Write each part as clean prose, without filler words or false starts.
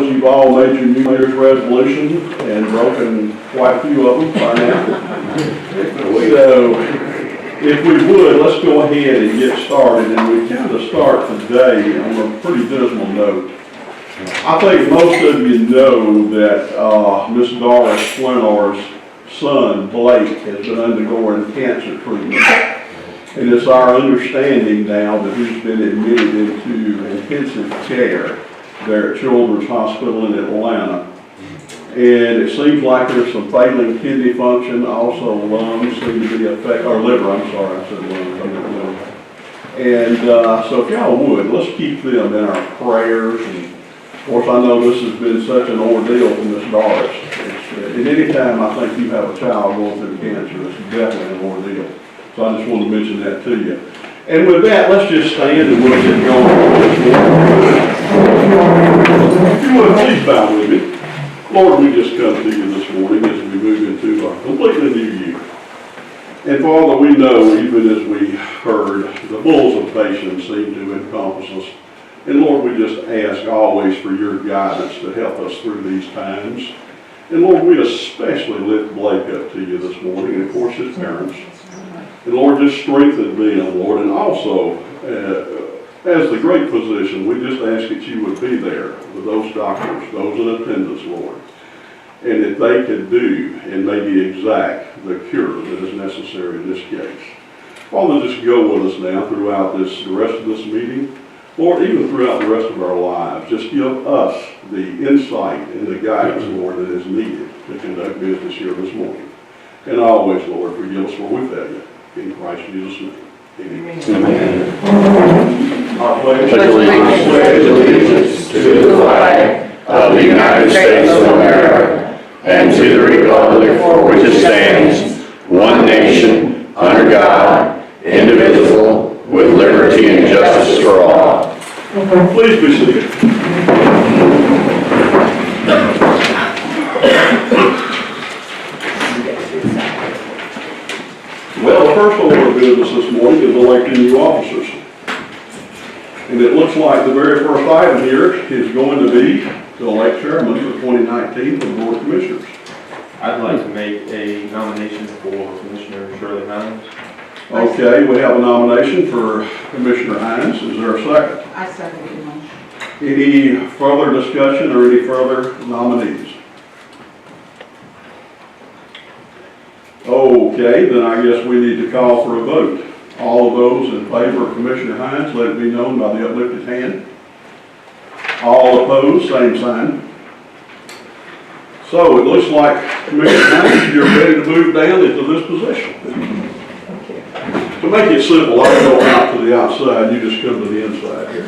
knows you've all made your New Year's resolutions and broken quite a few of them by now. So, if we would, let's go ahead and get started, and we kind of start today on a pretty dismal note. I think most of you know that Miss Doris Flenor's son, Blake, has been undergoing cancer treatment. And it's our understanding now that he's been admitted into intensive care there at Children's Hospital in Atlanta. And it seems like there's some failing kidney function, also lungs seem to be affected, or liver, I'm sorry, I said lungs, I meant liver. And so if y'all would, let's keep them in our prayers. And of course, I know this has been such an ordeal for Miss Doris. And any time I think you have a child going through cancer, it's definitely an ordeal. So I just want to mention that to you. And with that, let's just stand and we'll get going. If you would, please bow with me. Lord, we just come to you this morning as we move into a completely new year. And Father, we know, even as we heard, the bulls of patience seem to encompass us. And Lord, we just ask always for your guidance to help us through these times. And Lord, we especially lift Blake up to you this morning, and of course his parents. And Lord, just strengthen them, Lord, and also, as the great physician, we just ask that you would be there with those doctors, those in attendance, Lord, and that they could do and maybe exact the cure that is necessary in this case. Father, just go with us now throughout the rest of this meeting. Lord, even throughout the rest of our lives, just give us the insight and the guidance, Lord, that is needed to conduct business here this morning. And always, Lord, forgive us where we fail you. In Christ Jesus' name. Amen. I pledge allegiance to the flag of the United States of America and to the republic for which it stands, one nation, under God, indivisible, with liberty and justice for all. Please be seated. Well, the first order of business this morning is electing new officers. And it looks like the very first item here is going to be to elect chairman for 2019 for the Board of Commissioners. I'd like to make a nomination for Commissioner Shirley Hines. Okay, we have a nomination for Commissioner Hines. Is there a second? I second the motion. Any further discussion or any further nominees? Okay, then I guess we need to call for a vote. All of those in favor of Commissioner Hines, let it be known by the uplifted hand. All opposed, same sign. So it looks like, Commissioner Hines, you're ready to move down into this position. To make it simple, I go out to the outside, you just come to the inside here.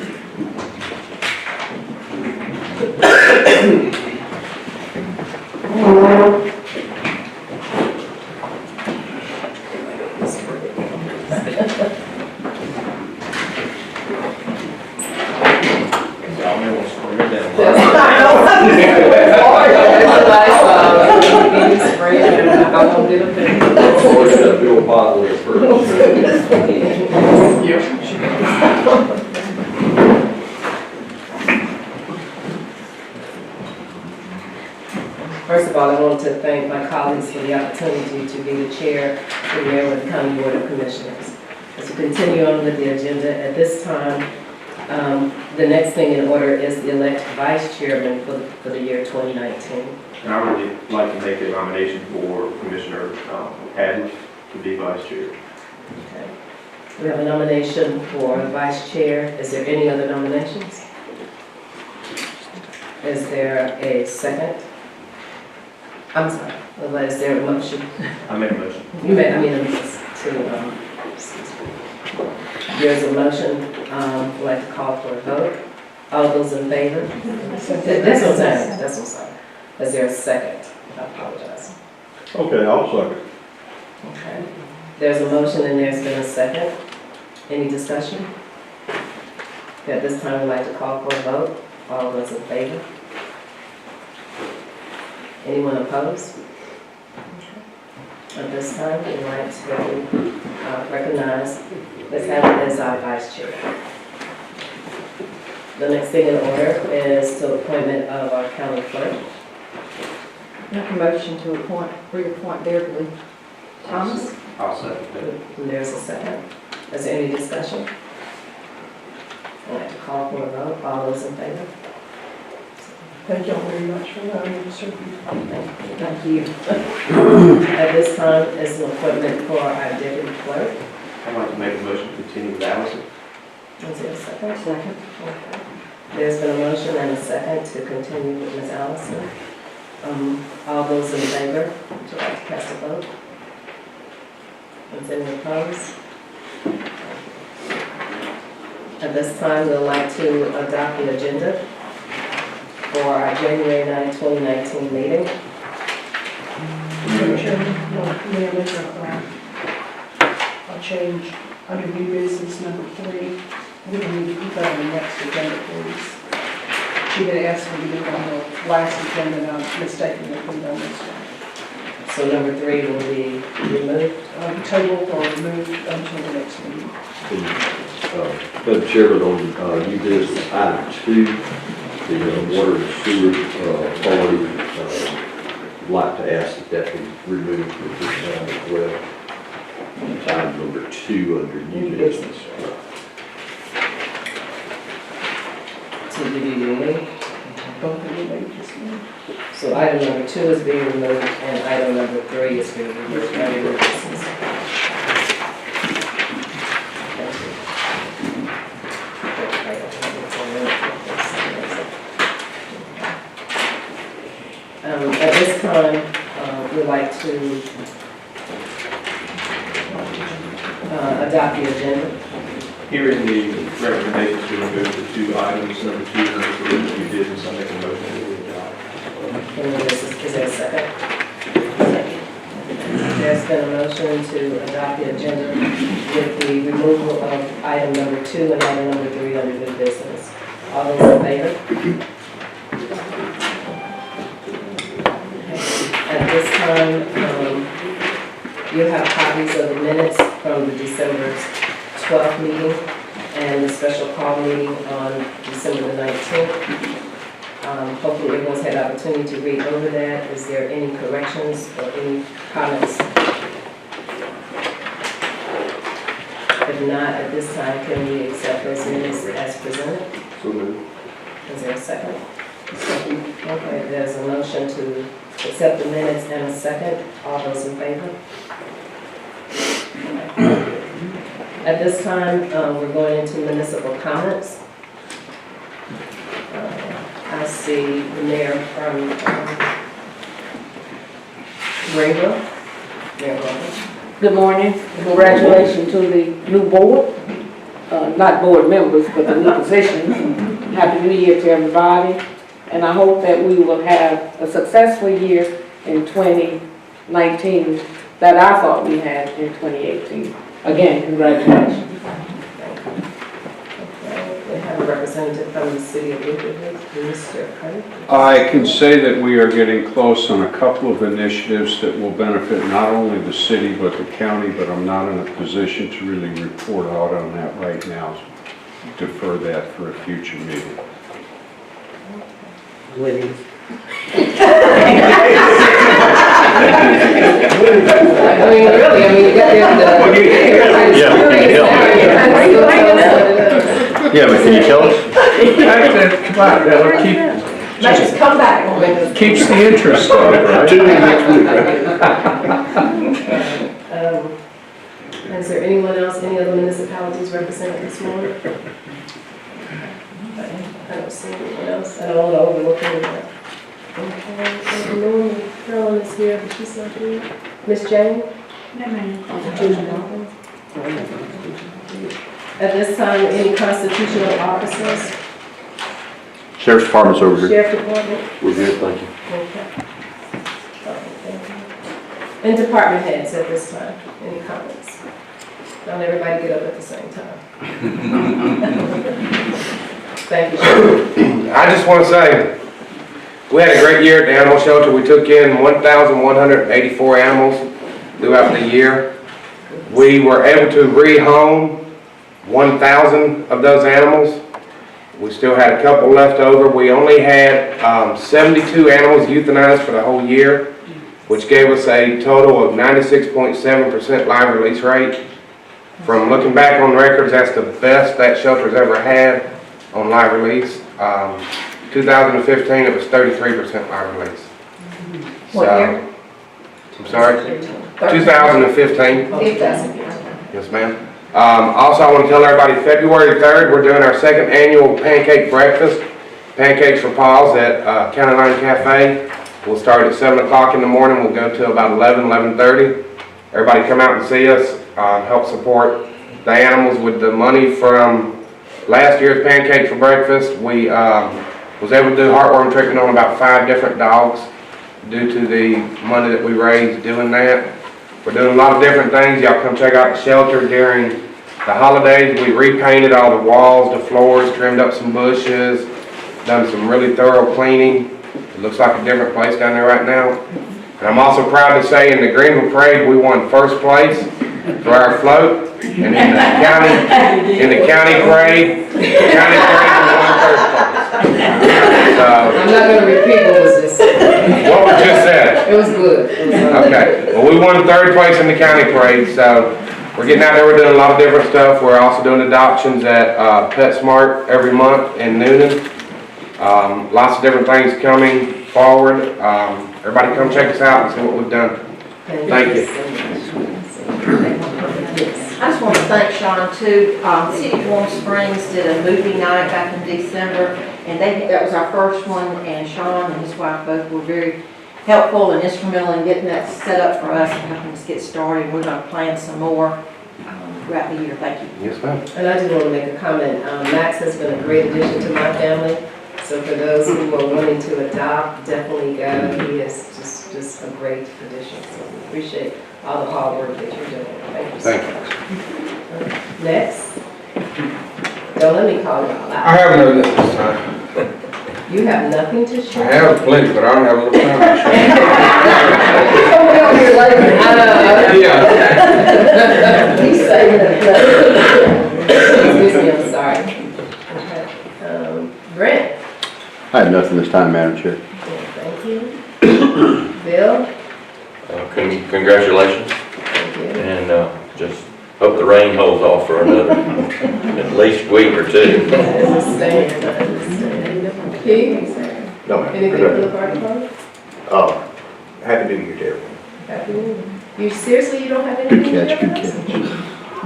First of all, I want to thank my colleagues for the opportunity to be the chair for the Maryland County Board of Commissioners. As we continue on with the agenda, at this time, the next thing in order is the elect vice chairman for the year 2019. And I would like to make a nomination for Commissioner Hadley to be vice chair. Okay. We have a nomination for vice chair. Is there any other nominations? Is there a second? I'm sorry, is there a motion? I make a motion. You may, there's a motion, I'd like to call for a vote. All those in favor? That's what I'm saying. Is there a second? I apologize. Okay, I'll second. Okay. There's a motion and there's been a second. Any discussion? At this time, we'd like to call for a vote. All those in favor? Anyone opposed? At this time, we'd like to recognize Ms. Hadley as our vice chair. The next thing in order is the appointment of our county clerk. Make a motion to reappoint Beverly Thomas. I'll second that. And there's a second. Is there any discussion? I'd like to call for a vote. All those in favor? Thank y'all very much for allowing me to serve you. Thank you. At this time is an appointment for our deputy clerk. I'd like to make a motion to continue with Allison. Is there a second? Second. Okay. There's been a motion and a second to continue with Ms. Allison. All those in favor, would you like to cast a vote? Is any opposed? At this time, we'd like to adopt the agenda for our January 9, 2019 meeting. Madam Chairman, may I make a change under new business number 3? We can need to put that on the next agenda, please. She had asked me to be on the last agenda, and I'm mistaken if we on this one. So number 3 will be removed. Tabled or removed until the next meeting. Madam Chairman, on new business item 2, the water and sewer authority, would like to ask that be removed from this time as well. It's item number 2 under new business. To be removed. Both of you may just move. So item number 2 is being removed and item number 3 is being removed. Thank you. At this time, we'd like to adopt the agenda. Here is the recommendation to remove the 2 items, number 2 and number 3, of new business. I make a motion that we adopt. Is there a second? There's been a motion to adopt the agenda with the removal of item number 2 and item number 3 under new business. All those in favor? At this time, you have copies of the minutes from the December 12th meeting and the special call meeting on December the 19th. Hopefully everyone's had an opportunity to read over that. Is there any corrections or any comments? If not, at this time, can we accept those minutes as presented? So moved. Is there a second? Okay, there's a motion to accept the minutes and a second. All those in favor? At this time, we're going into municipal comments. I see the mayor from Greenville. Mayor Roberts. Good morning. Congratulations to the new board, not board members, but the new positions. Happy New Year to everybody. And I hope that we will have a successful year in 2019 that I thought we had in 2018. Again, congratulations. We have a representative from the city of Louisville, Mr. Curry. I can say that we are getting close on a couple of initiatives that will benefit not only the city but the county, but I'm not in a position to really report out on that right now. Defer that for a future meeting. I mean, really, you got Yeah, but can you tell us? Come on, that'll Just come back. keeps the interest up, right? Is there anyone else, any other municipalities represented this morning? I don't see anyone else. I don't want to overlook anyone. Okay, normally Carolyn is here, but she's not here. Miss Jane? No, ma'am. At this time, any constitutional officers? Sheriff's Department's over here. Sheriff Department? We're good, thank you. Okay. And department heads at this time, any comments? Not everybody get up at the same time. Thank you, Sheriff. I just want to say, we had a great year at the animal shelter. We took in 1,184 animals throughout the year. We were able to rehome 1,000 of those animals, We still had a couple left over. We only had 72 animals euthanized for the whole year, which gave us a total of 96.7% live release rate. From looking back on records, that's the best that shelter's ever had on live release. 2015, it was 33% live release. What year? I'm sorry? 2015. Yes, ma'am. Also, I want to tell everybody, February 3rd, we're doing our second annual pancake breakfast, Pancakes for Paws at County Line Cafe. We'll start at 7 o'clock in the morning. We'll go till about 11:30. Everybody come out and see us, help support the animals with the money from last year's Pancake for Breakfast. We was able to do heartworm treatment on about 5 different dogs due to the money that we raised doing that. We're doing a lot of different things. Y'all come check out the shelter during the holidays. We repainted all the walls, the floors, trimmed up some bushes, done some really thorough cleaning. It looks like a different place down there right now. And I'm also proud to say in the Greenville Parade, we won first place for our float. And in the county parade, we won third place. So, I'm not gonna repeat what was just said. what was just said? It was good. Okay, well, we won third place in the county parade, so we're getting out there, we're doing a lot of different stuff. We're also doing adoptions at PetSmart every month in Noonan. Lots of different things coming forward. Everybody come check us out and see what we've done. Thank you. I just want to thank Sean too. City of Warm Springs did a movie night back in December, and that was our first one, and Sean and his wife both were very helpful and instrumental in getting that set up for us and helping us get started. We're going to plan some more throughout the year. Thank you. Yes, ma'am. And I just want to make a comment. Max has been a great addition to my family. So for those who are wanting to adopt, definitely go. He is just a great addition. So we appreciate all the hard work that you're doing. Thank you so Thank much. Next. Don't let me call you all I out. have no this time. You have nothing to I share? have plenty, but I don't have a little time to Somebody on here later. share. Yeah. He's saving it. Excuse me, I'm sorry. Okay. Brent. I have nothing this time, Madam Chair. Thank you. Bill? Congratulations, Thank you. and just hope the rain holds off for another at least week or two. I understand. Keith? No, ma'am. Anything for the fire department? Happy New Year to everyone. Happy New Year. You seriously, you don't have anything? Good catch, to good share with us? catch. I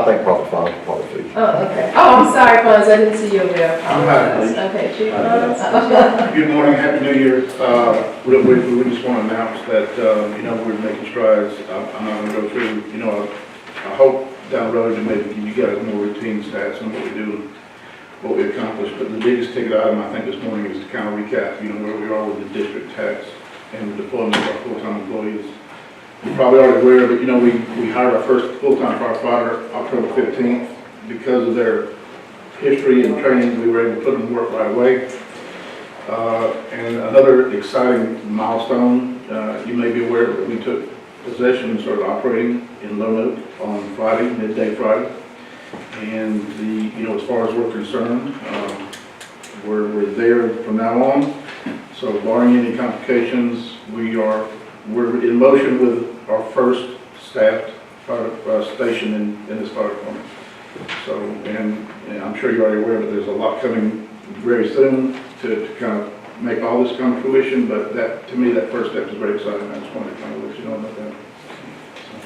think probably fine, probably food. Oh, okay. Oh, I'm sorry, Fonz, I didn't see you over there. I apologize. Okay, Chief Fonz? Good morning, Happy New Year. We just want to announce that, we're making strides. I'm not going to go through, I hope down the road to maybe give you guys more routine stats on what we do, what we accomplished. But the biggest ticket item, I think, this morning is to kind of recap, where we are with the district tax and the deployment of our full-time employees. You're probably already aware, but we hired our first full-time firefighter October 15th. Because of their history and training, we were able to put them to work right away. And another exciting milestone, you may be aware that we took possession and started operating in Lone Oak on Friday, midday Friday. And as far as we're concerned, we're there from now on. So barring any complications, we're in motion with our first staffed fire station in this fire department. So, and I'm sure you're already aware, but there's a lot coming very soon to kind of make all this come to fruition. But that, to me, that first step is very exciting. I just wanted to kind of let you know about that. So,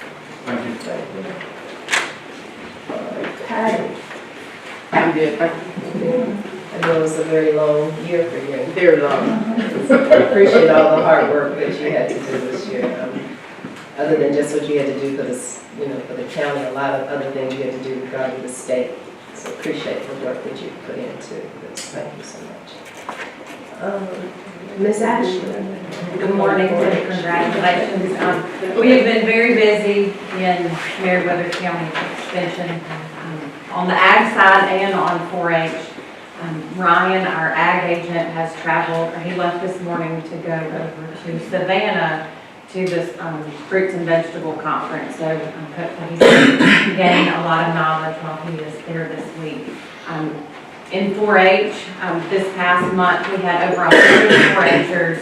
thank you. Patty? I'm good. I know it was a very long year for you. Very long. I appreciate all the hard work that you had to do this year. Other than just what you had to do for this, for the county, a lot of other things you had to do regarding the state. So appreciate the work that you put into this. Thank you so much. Ms. Ashley. Good morning, congratulations. We have been very busy in Meriwether County Extension on the ag side and on 4-H. Ryan, our ag agent, has traveled, or he left this morning to go over to Savannah to this fruits and vegetable conference. So hopefully he's gaining a lot of knowledge while he is there this week. in 4-H. This past month, we had over 100 4-Hers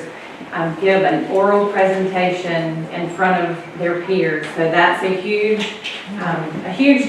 give an oral presentation in front of their peers. So that's a huge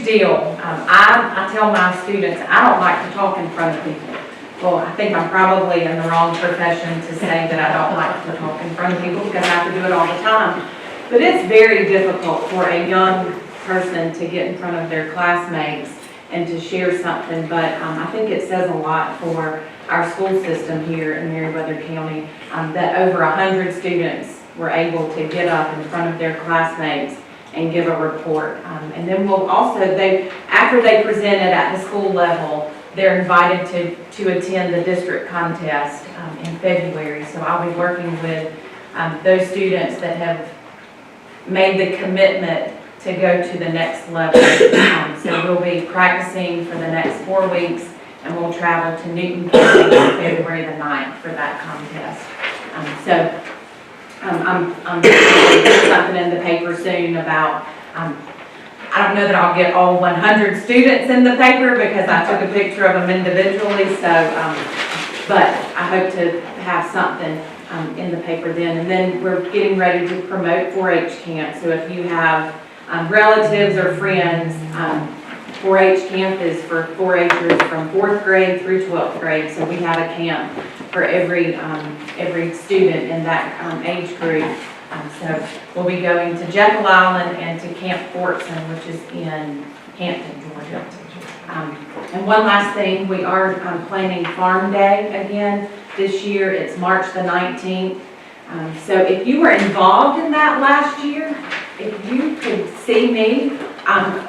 deal. I tell my students, I don't like to talk in front of people. Well, I think I'm probably in the wrong profession to say that I don't like to talk in front of people because I have to do it all the time. But it's very difficult for a young person to get in front of their classmates and to share something. But I think it says a lot for our school system here in Meriwether County that over 100 students were able to get up in front of their classmates and give a report. And then we'll also, after they presented at the school level, they're invited to attend the district contest in February. So I'll be working with those students that have made the commitment to go to the next level. So we'll be practicing for the next 4 weeks, and we'll travel to Newton County on February the 9th for that contest. I'm putting something in the paper soon about, I don't know that I'll get all 100 students in the paper because I took a picture of them individually, so, but I hope to have something in the paper then. And then we're getting ready to promote 4-H camp. So if you have relatives or friends, 4-H camp is for 4-Hers from 4th grade through 12th grade. So we have a camp for every student in that age group. So we'll be going to Jekyll Island and to Camp Fortson, which is in Hampton, Georgia. And one last thing, we are planning Farm Day again this year. It's March the 19th. So if you were involved in that last year, if you could see me, I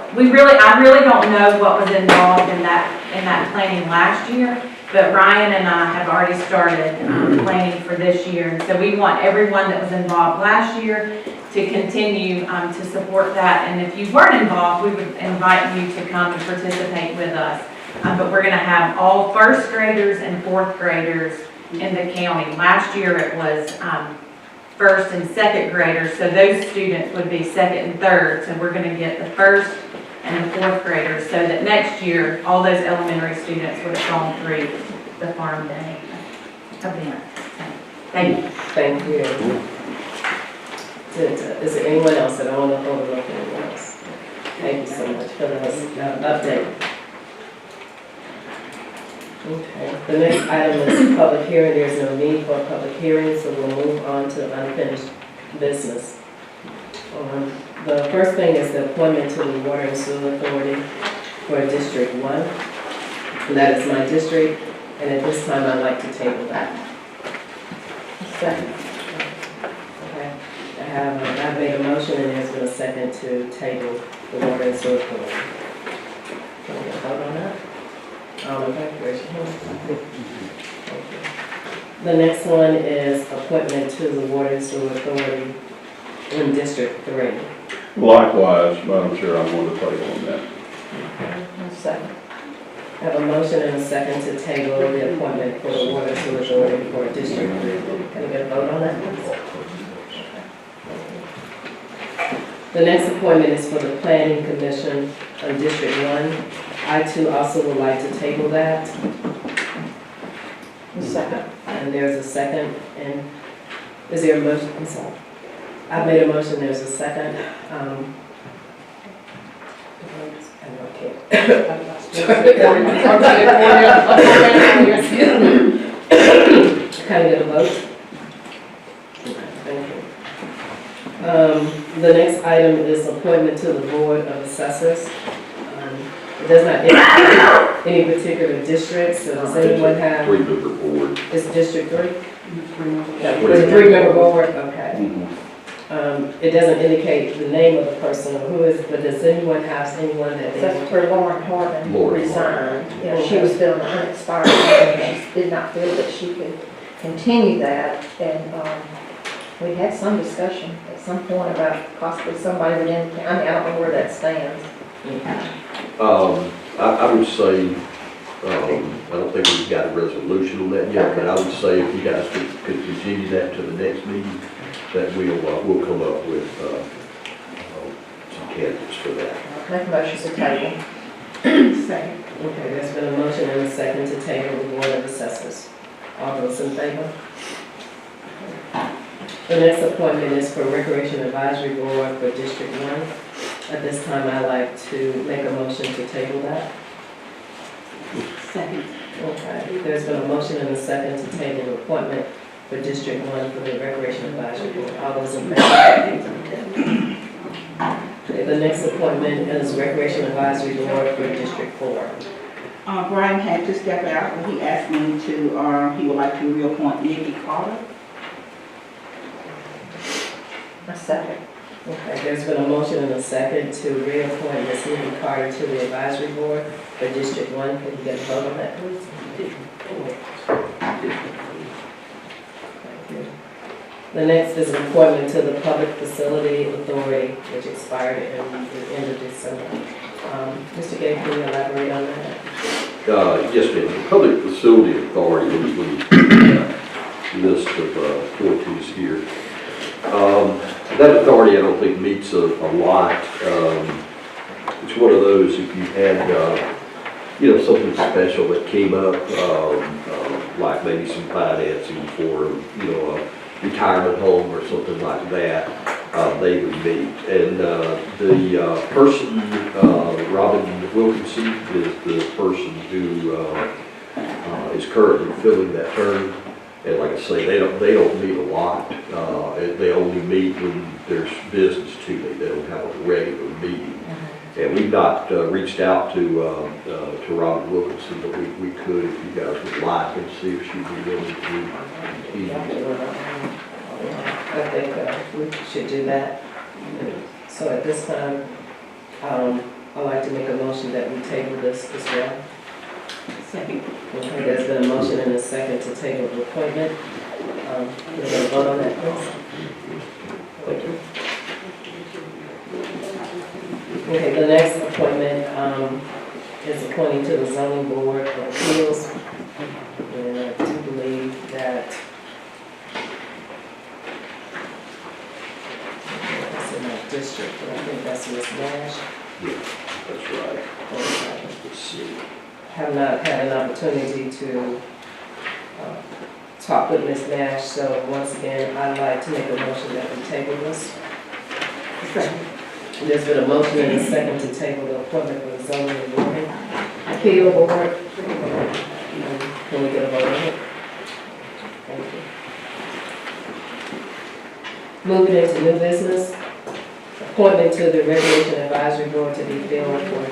really don't know what was involved in that planning last year, but Ryan and I have already started planning for this year. And so we want everyone that was involved last year to continue to support that. And if you weren't involved, we would invite you to come and participate with us. But we're going to have all 1st graders and 4th graders in the county. Last year it was 1st and 2nd graders, so those students would be 2nd and 3rd. So we're going to get the 1st and the 4th graders, so that next year all those elementary students would have gone through the Farm Day event. Thank you. Thank you. Is there anyone else that I want to overlook? Anyone else? Thank you so much for this update. Okay, the next item is public hearing. There's no need for a public hearing, so we'll move on to unfinished business. The first thing is the appointment to the Water and Sewer Authority for District 1. And that is my district, and at this time I'd like to table that. Second. Okay, I've made a motion and there's been a second to table the Water and Sewer Authority. Can we get a vote on that? All in favor, raise your hand. Thank you. The next one is appointment to the Water and Sewer Authority in District 3. Likewise, Madam Chair, I'm going to table on that. Second. I have a motion and a second to table the appointment for the Water and Sewer Authority for District 3. Can we get a vote on that, please? The next appointment is for the Planning Commission on District 1. I too also would like to table that. Second. And there's a second. And is there a motion? I'm sorry. I've made a motion, there's a second. Can I get a vote? Thank you. The next item is appointment to the Board of Assessors. It does not indicate any particular district, so does anyone have? 3-member board. It's District 3? It's a 3-member board, okay. It doesn't indicate the name of the person or who is, but does anyone have anyone that they? Except for Lauren Harden Lauren resigned. Yeah, she was filling an unexpired term, and she did not feel that she could continue that. And we had some discussion at some point about possibly somebody within the county. I don't know where that stands. I would say, I don't think we've got a resolution on that yet, but I would say if you guys could continue that to the next meeting, that we'll come up with some candidates for that. Make a motion to table. Second. Okay, there's been a motion and a second to table the Board of Assessors. All those in favor? The next appointment is for Recreation Advisory Board for District 1. At this time, I'd like to make a motion to table that. Second. Okay, there's been a motion and a second to table the appointment for District 1 for the Recreation Advisory Board. All those in favor? Okay, the next appointment is Recreation Advisory Board for District 4. Brian had to step out, and he asked me to, he would like to reappoint Nikki Carter. A second. Okay, there's been a motion and a second to reappoint Ms. Nikki Carter to the Advisory Board for District 1. Can you get a vote on that, please? Thank you. The next is an appointment to the Public Facility Authority, which expired at the end of December. Mr. Gay, can you elaborate on that? Yes, ma'am. The Public Facility Authority, the list of appointees here. That authority, I don't think, meets a lot. It's one of those, if you had, something special that came up, like maybe some financing for, a retirement home or something like that, they would meet. And the person, Robin Wilkinson, is the person who is currently filling that term. And like I say, they don't meet a lot. They only meet when there's business to meet. They don't have a regular meeting. And we've not reached out to Robin Wilkinson, but we could if you guys would like, and see if she'd be willing to continue. I think we should do that. So at this time, I'd like to make a motion that we table this as well. Second. Okay, there's been a motion and a second to table the appointment. We're going to vote on that, please. Thank you. Okay, the next appointment is appointing to the Zoning Board of Appeals. And I do believe that that's in my district, but I think that's Ms. Nash. Yeah, that's right. Okay. Let's see. Have not had an opportunity to talk with Ms. Nash, so once again, I'd like to make a motion that we table this. Second. There's been a motion and a second to table the appointment for the zoning board. Appeal board. Can we get a vote on it? Thank you. Moving into new business. Appointment to the Recreation Advisory Board to be filled for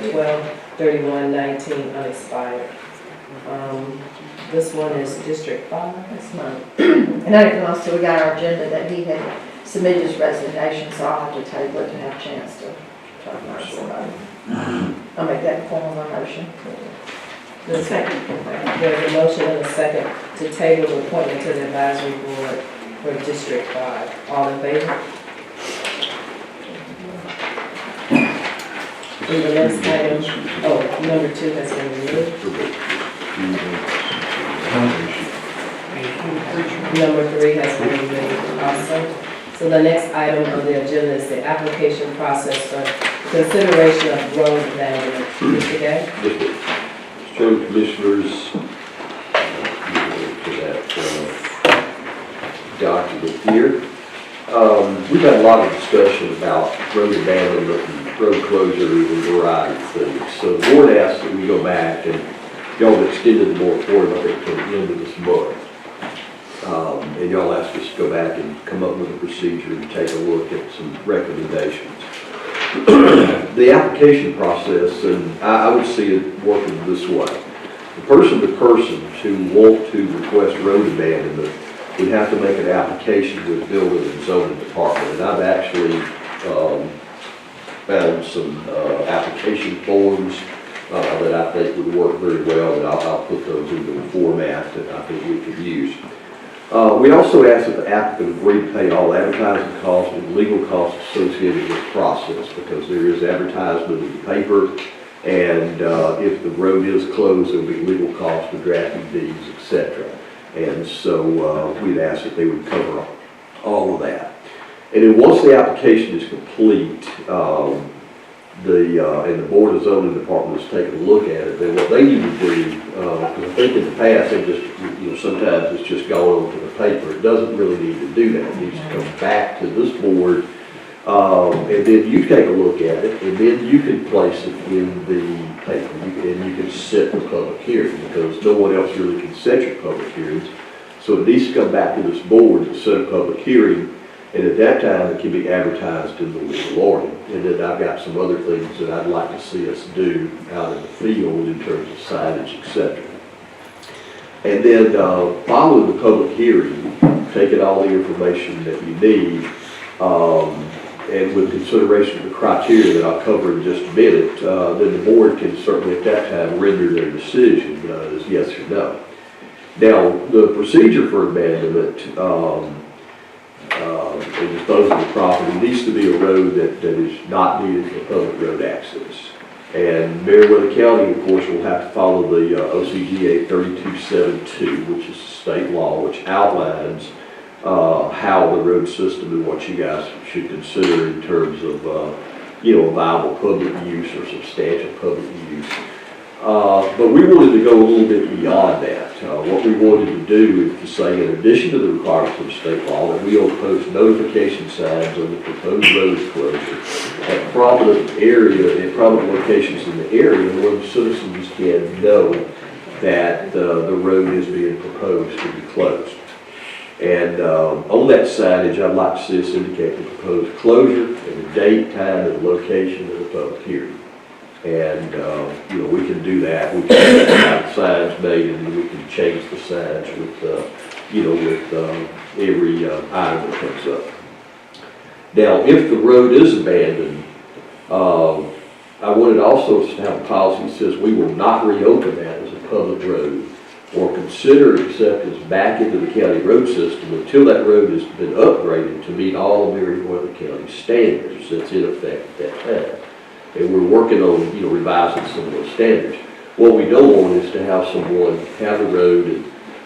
12/31/19 unexpired. This one is District 5. That's mine. And I didn't know, so we got our agenda that he had submitted his resignation, so I'll have to table it to have a chance to try to find somebody. I'll make that form of a motion. The second. There's a motion and a second to table the appointment to the advisory board for District 5. All in favor? And the next item, number 2 has been removed. Number 3 has been removed also. So the next item on the agenda is the application process for consideration of road abandonment. Mr. Gay? Mr. Chairman, Commissioners, to that document here. We've had a lot of discussion about road abandonment and road closure and a variety of things. So the board asked that we go back, and y'all extended the moratorium, I think, till the end of this month. And y'all asked us to go back and come up with a procedure and take a look at some recommendations. The application process, and I would see it working this way. The person-to-person who want to request road abandonment would have to make an application with the Building and Zoning Department. And I've actually found some application forms that I think would work very well, and I'll put those into a format that I think we could use. We also asked that the applicant agree to pay all advertising costs and legal costs associated with the process, because there is advertisement in the paper, and if the road is closed, there will be legal costs for drafting deeds, etc. And so we'd asked that they would cover all of that. And then once the application is complete, and the Board of Zoning Department has taken a look at it, then what they need to do, because I think in the past, they just, sometimes it's just gone onto the paper. It doesn't really need to do that. It needs to come back to this board, and then you take a look at it, and then you can place it in the paper, and you can set the public hearing, because no one else really can set your public hearings. So it needs to come back to this board to set a public hearing, and at that time, it can be advertised in the Legal Order. And then I've got some other things that I'd like to see us do out in the field in terms of signage, et cetera. And then following the public hearing, taking all the information that you need, and with consideration of the criteria that I'll cover in just a minute, then the board can certainly at that time render their decision as yes or no. Now, the procedure for abandonment and disposal of the property needs to be a road that is not needed for public road access. And Meriwether County, of course, will have to follow the OCGA 3272, which is state law, which outlines how the road system and what you guys should consider in terms of, viable public use or substantial public use. But we wanted to go a little bit beyond that. What we wanted to do is to say, in addition to the requirements of state law, that we will post notification signs on the proposed road closure at prominent locations in the area where the citizens can know that the road is being proposed to be closed. And on that signage, I'd like to see us indicate the proposed closure and the date, time, and location of the public hearing. And, we can do that. We can have signs made, and then we can change the signs with every item that comes up. Now, if the road is abandoned, I wanted also to have a policy that says we will not reopen that as a public road or consider acceptance back into the county road system until that road has been upgraded to meet all of Meriwether County standards that's in effect at that time. And we're working on, revising some of those standards. What we don't want is to have someone have a road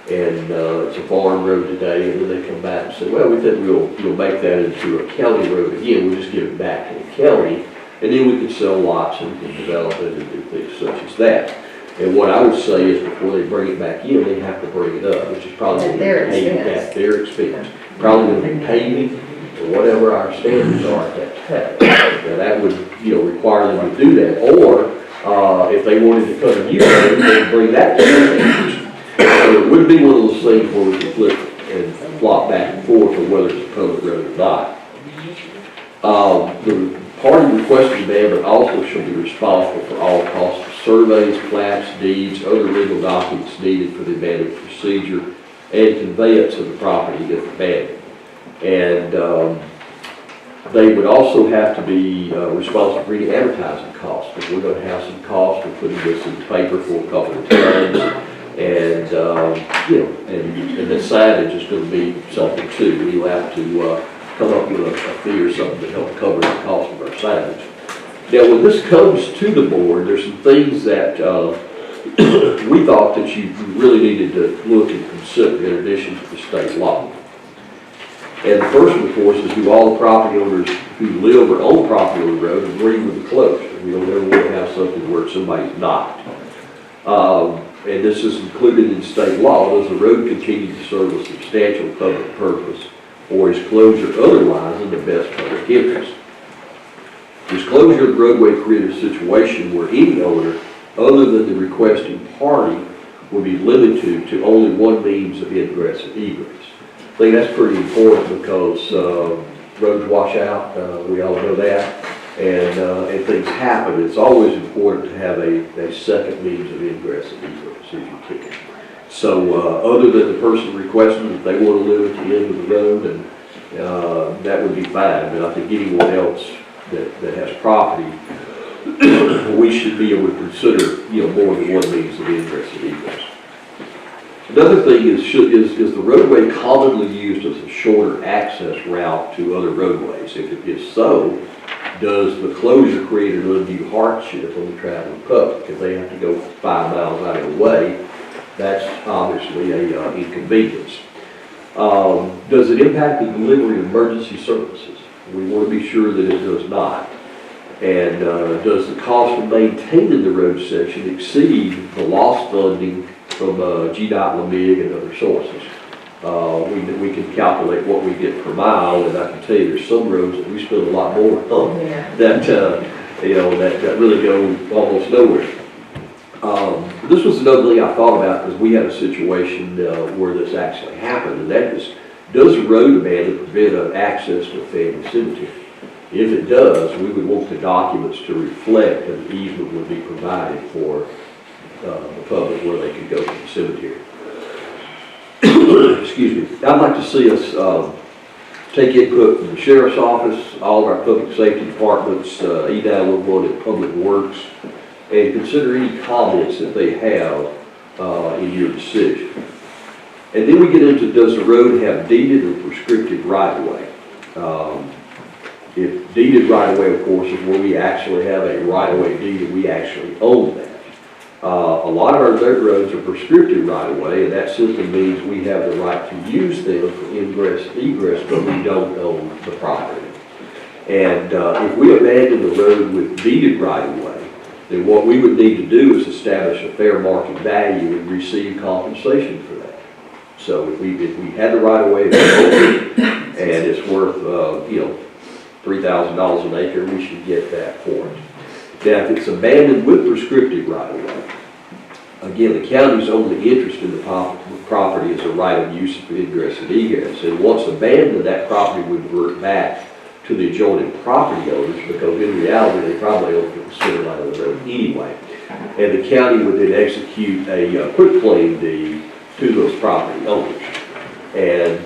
and it's a farm road today, and then they come back and say, well, we think we'll make that into a county road again. We'll just give it back to the county, and then we can sell lots and we can develop it and do things such as that. And what I would say is before they bring it back in, they have to bring it up, which is probably going to be paving at their expense. Probably going to be paving or whatever our standards are at that time. Now that would, require them to do that. Or if they wanted to cut a new road, they'd bring that to the standards. So it would be one of those things where we can flip and flop back and forth on whether it's a public road or not. The party requesting abandonment also shall be responsible for all costs of surveys, plats, deeds, other legal documents needed for the abandonment procedure and conveyance of the property if abandoned. And they would also have to be responsible for any advertising costs, because we're going to have some costs for putting this in the paper for a couple of times. And, and the signage is going to be something too. We'll have to come up with a fee or something to help cover the cost of our signage. Now, when this comes to the board, there's some things that we thought that you really needed to look and consider in addition to the state law. And the first one, of course, is do all the property owners who live or own property on the road agree with the closure. We don't ever want to have something where somebody's not. And this is included in state law. Does the road continue to serve a substantial public purpose, or is closure otherwise in the best public interest? Does closure of the roadway create a situation where any owner, other than the requesting party, will be limited to only one means of ingress and egress? I think that's pretty important because roads wash out, we all know that, and things happen. It's always important to have a second means of ingress and egress if you can. So other than the person requesting, if they want to live at the end of the road, and that would be fine. But I think anyone else that has property, we should be able to consider, more than one means of ingress and egress. Another thing is the roadway commonly used as a shorter access route to other roadways? If so, does the closure create an undue hardship on the traveling public? If they have to go 5 miles out of the way, that's obviously an inconvenience. Does it impact the delivery of emergency services? We want to be sure that it does not. And does the cost of maintaining the road section exceed the lost funding from GDOT, LMIG, and other sources? We can calculate what we get per mile, and I can tell you there's some roads that we spend a lot more on that, that really go almost nowhere. This was another thing I thought about because we had a situation where this actually happened, and that is, does a road abandonment prevent access to a family cemetery? If it does, we would want the documents to reflect that an easement would be provided for the public where they could go to the cemetery. Excuse me. I'd like to see us take input from the sheriff's office, all of our public safety departments, E911 and Public Works, and consider any comments that they have in your decision. And then we get into, does the road have deeded or prescriptive right-of-way? If deeded right-of-way, of course, is where we actually have a right-of-way deed and we actually own that. A lot of our dirt roads are prescriptive right-of-way, and that simply means we have the right to use them for ingress, egress, but we don't own the property. And if we abandon the road with deeded right-of-way, then what we would need to do is establish a fair market value and receive compensation for that. So if we had the right-of-way and it's worth, $3,000 an acre, we should get that for it. Now, if it's abandoned with prescriptive right-of-way, again, the county's only interest in the property is a right of use for ingress and egress. And once abandoned, that property would revert back to the adjoining property owners because in reality, they probably own the center line of the road anyway. And the county would then execute a quitclaim deed to those property owners. And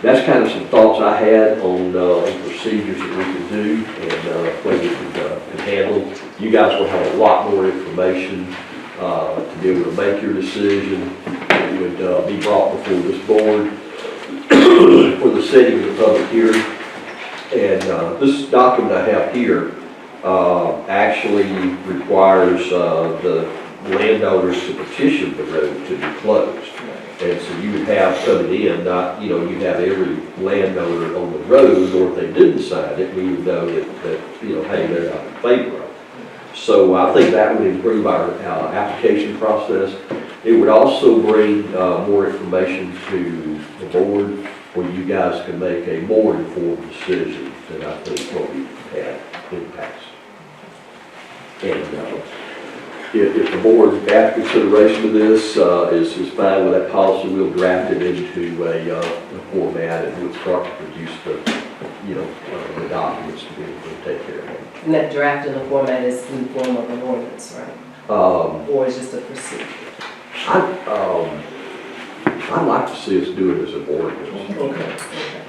that's kind of some thoughts I had on procedures that we can do and ways we can handle. You guys will have a lot more information to be able to make your decision. It would be brought before this board for the setting of the public hearing. And this document I have here actually requires the landowners to petition the road to be closed. And so you would have coming in, not, you'd have every landowner on the road, or if they didn't sign it, we would know that hey, they're not in favor of it. So I think that would improve our application process. It would also bring more information to the board where you guys can make a more informed decision than I think what we've had in the past. And if the board, after consideration of this, is fine with that policy, we'll draft it into a format and we'll start to produce the the documents to be able to take care of it. And that draft in the format is in the form of an ordinance, right? Or is just a procedure? I'd like to see us do it as an ordinance. Okay.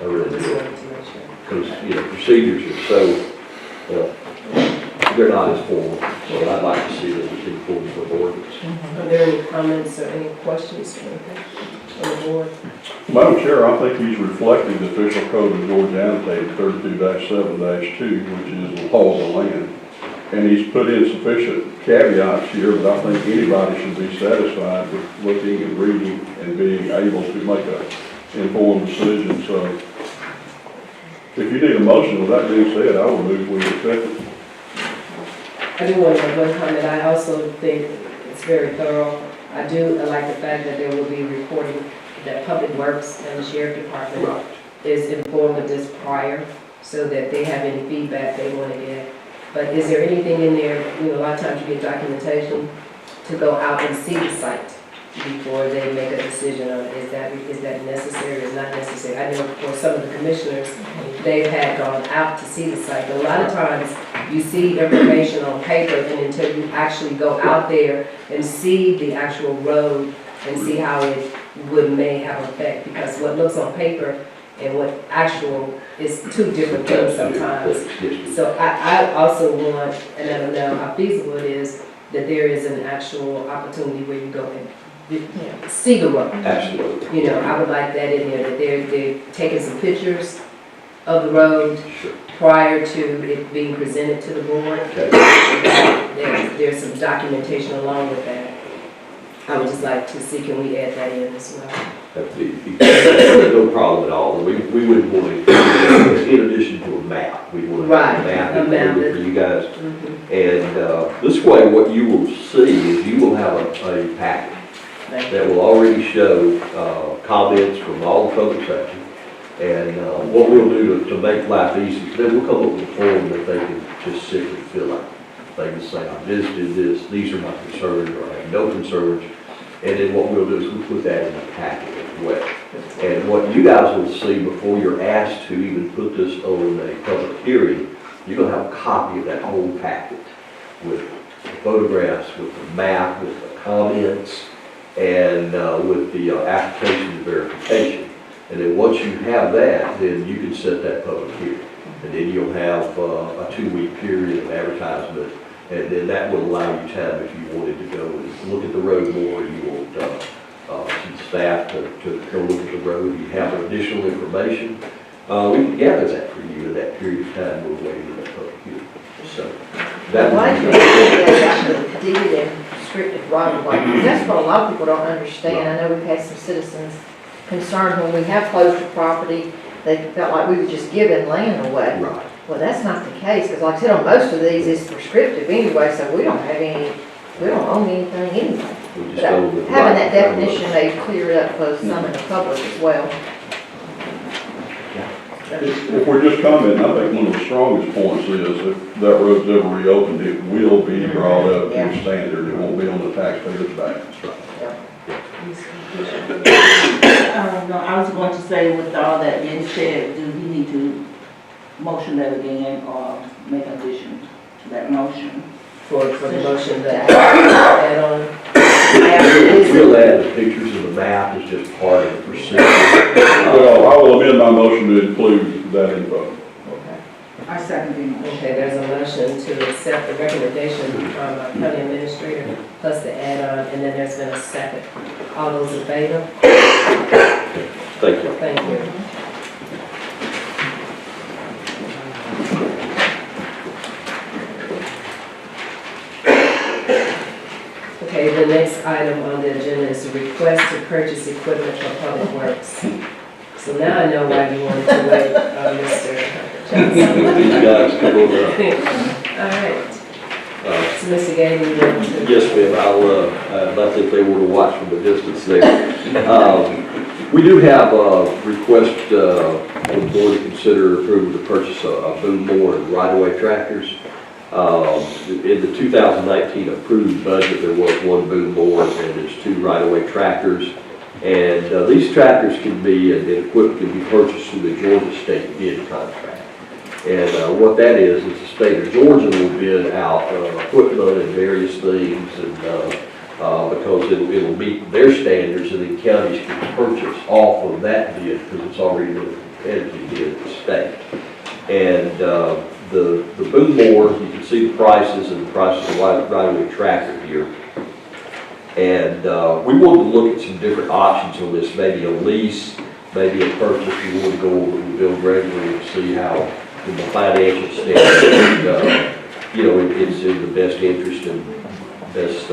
I really Just do. wanted to make sure. Because, procedures are so, they're not as formal. So I'd like to see them as in form of ordinance. Are there any comments or any questions from the board? Madam Chair, I think he's reflected the official code of Georgia annotated 32-7-2, which is the laws of land. And he's put in sufficient caveats here, but I think anybody should be satisfied with looking and reading and being able to make an informed decision. So if you need a motion, with that being said, I will move we accept it. I do want to make one comment. I also think it's very thorough. I like the fact that there will be reporting that Public Works and the Sheriff Department is informed of this prior so that they have any feedback they want to get. But is there anything in there, a lot of times you get documentation to go out and see the site before they make a decision on is that necessary or not necessary? I know for some of the commissioners, they've had gone out to see the site. But a lot of times you see information on paper and until you actually go out there and see the actual road and see how it may have effect, because what looks on paper and what actual is two different things sometimes. So I also want, and I don't know how feasible it is, that there is an actual opportunity where you go and see the road. Absolutely. I would like that in there, that they're taking some pictures of the road prior to it being presented to the board. There's some documentation along with that. I would just like to see, can we add that in as well? No problem at all. We wouldn't want to, in addition to a map, we want to Right, map a map included for that- you guys. Mhm. And this way, what you will see is you will have a packet that will already show comments from all the public section. And what we'll do to make life easy, is then we'll come up with a form that they can just simply fill out. They can say, I visited this, these are my concerns, or I have no concerns. And then what we'll do is we'll put that in the packet as well. And what you guys will see before you're asked to even put this on a public hearing, you're gonna have a copy of that whole packet with the photographs, with the map, with the comments, and with the application verification. And then once you have that, then you can set that public hearing. And then you'll have a 2-week period of advertisement. And then that will allow you time if you wanted to go and look at the road more, you want some staff to go look at the road, you have additional information. We can gather that for you in that period of time we're waiting for that public hearing. So that Why would do be you think they deeded and restricted right of way? That's what a lot of people don't understand. I know we've had some citizens concerned when we have closed the property, they felt like we were just giving land away. right. Well, that's not the case, because like I said, on most of these, it's prescriptive anyway, so we don't own anything anyway. We just But go with having right. that definition may clear it up for some in the public as well. If we're just commenting, I think one of the strongest points is if that road's ever reopened, it will be brought up to Yeah. standard. It won't be on the taxpayer's back. I was going to say, with all that being said, do we need to motion that again or make addition to that motion? For the motion that add on. We'll add the pictures of the map as just part of the procedure. Well, I will amend my motion to include that info. I second the motion. Okay, there's a motion to accept the recommendation from our county administrator plus the add-on, and then there's been a second. All those in favor? Thank you. Thank you. Okay, the next item on the agenda is a request to purchase equipment for public works. So now I know why you wanted to wait, Mr. Johnson. These guys come over. All right. So Mr. Gaines, you want to? Yes, ma'am, I think they were to watch from a distance there. We do have a request for the board to consider approval to purchase a boom mower and right-of-way tractors. In the 2019 approved budget, there was one boom mower and there's 2 right-of-way tractors. And these tractors can be, and equipment can be purchased through the Georgia State bid contract. And what that is the state of Georgia will bid out equipment and various things, and because it'll meet their standards, and then counties can purchase off of that bid because it's already been competitively bid at the state. And the boom mower, you can see the prices and the prices of the right-of-way tractor here. And we wanted to look at some different options on this, maybe a lease, maybe a purchase. We want to go over with Bill Gregory and see how, from the financial standpoint, it's in the best interest and best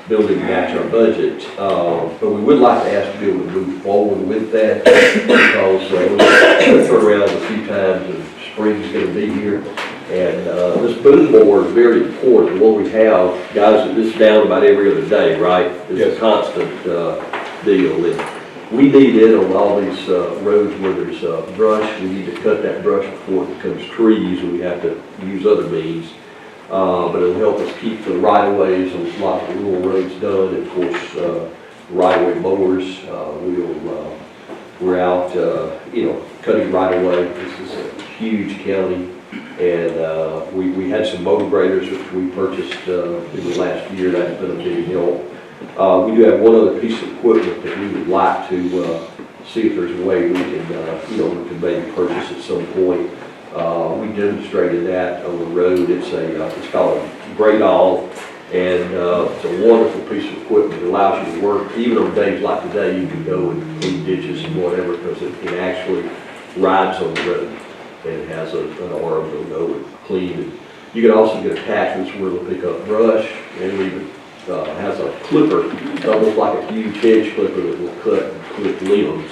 building to match our budget. But we would like to ask Bill to move forward with that because we've turned around a few times and spring's going to be here. And this boom mower is very important. What we have, guys, this is down about every other day, right? It's a constant deal. And we need it on all these roads where there's brush. We need to cut that brush before it becomes trees, and we have to use other means. But it'll help us keep the right-of-ways on a lot of the rural roads done. And of course, right-of-way mowers, we're out, cutting right-of-way. This is a huge county. And we had some motor graders which we purchased in the last year. That's been a big help. We do have one other piece of equipment that we would like to see if there's a way we can, we can maybe purchase at some point. We demonstrated that on the road. It's called a great all, and it's a wonderful piece of equipment. It allows you to work even on days like today. You can go and clean ditches and whatever because it actually rides on the road. And it has an arm that'll go and clean. And you can also get attachments where it'll pick up brush, and it even has a clipper, almost like a huge hedge clipper that will cut and clip limbs.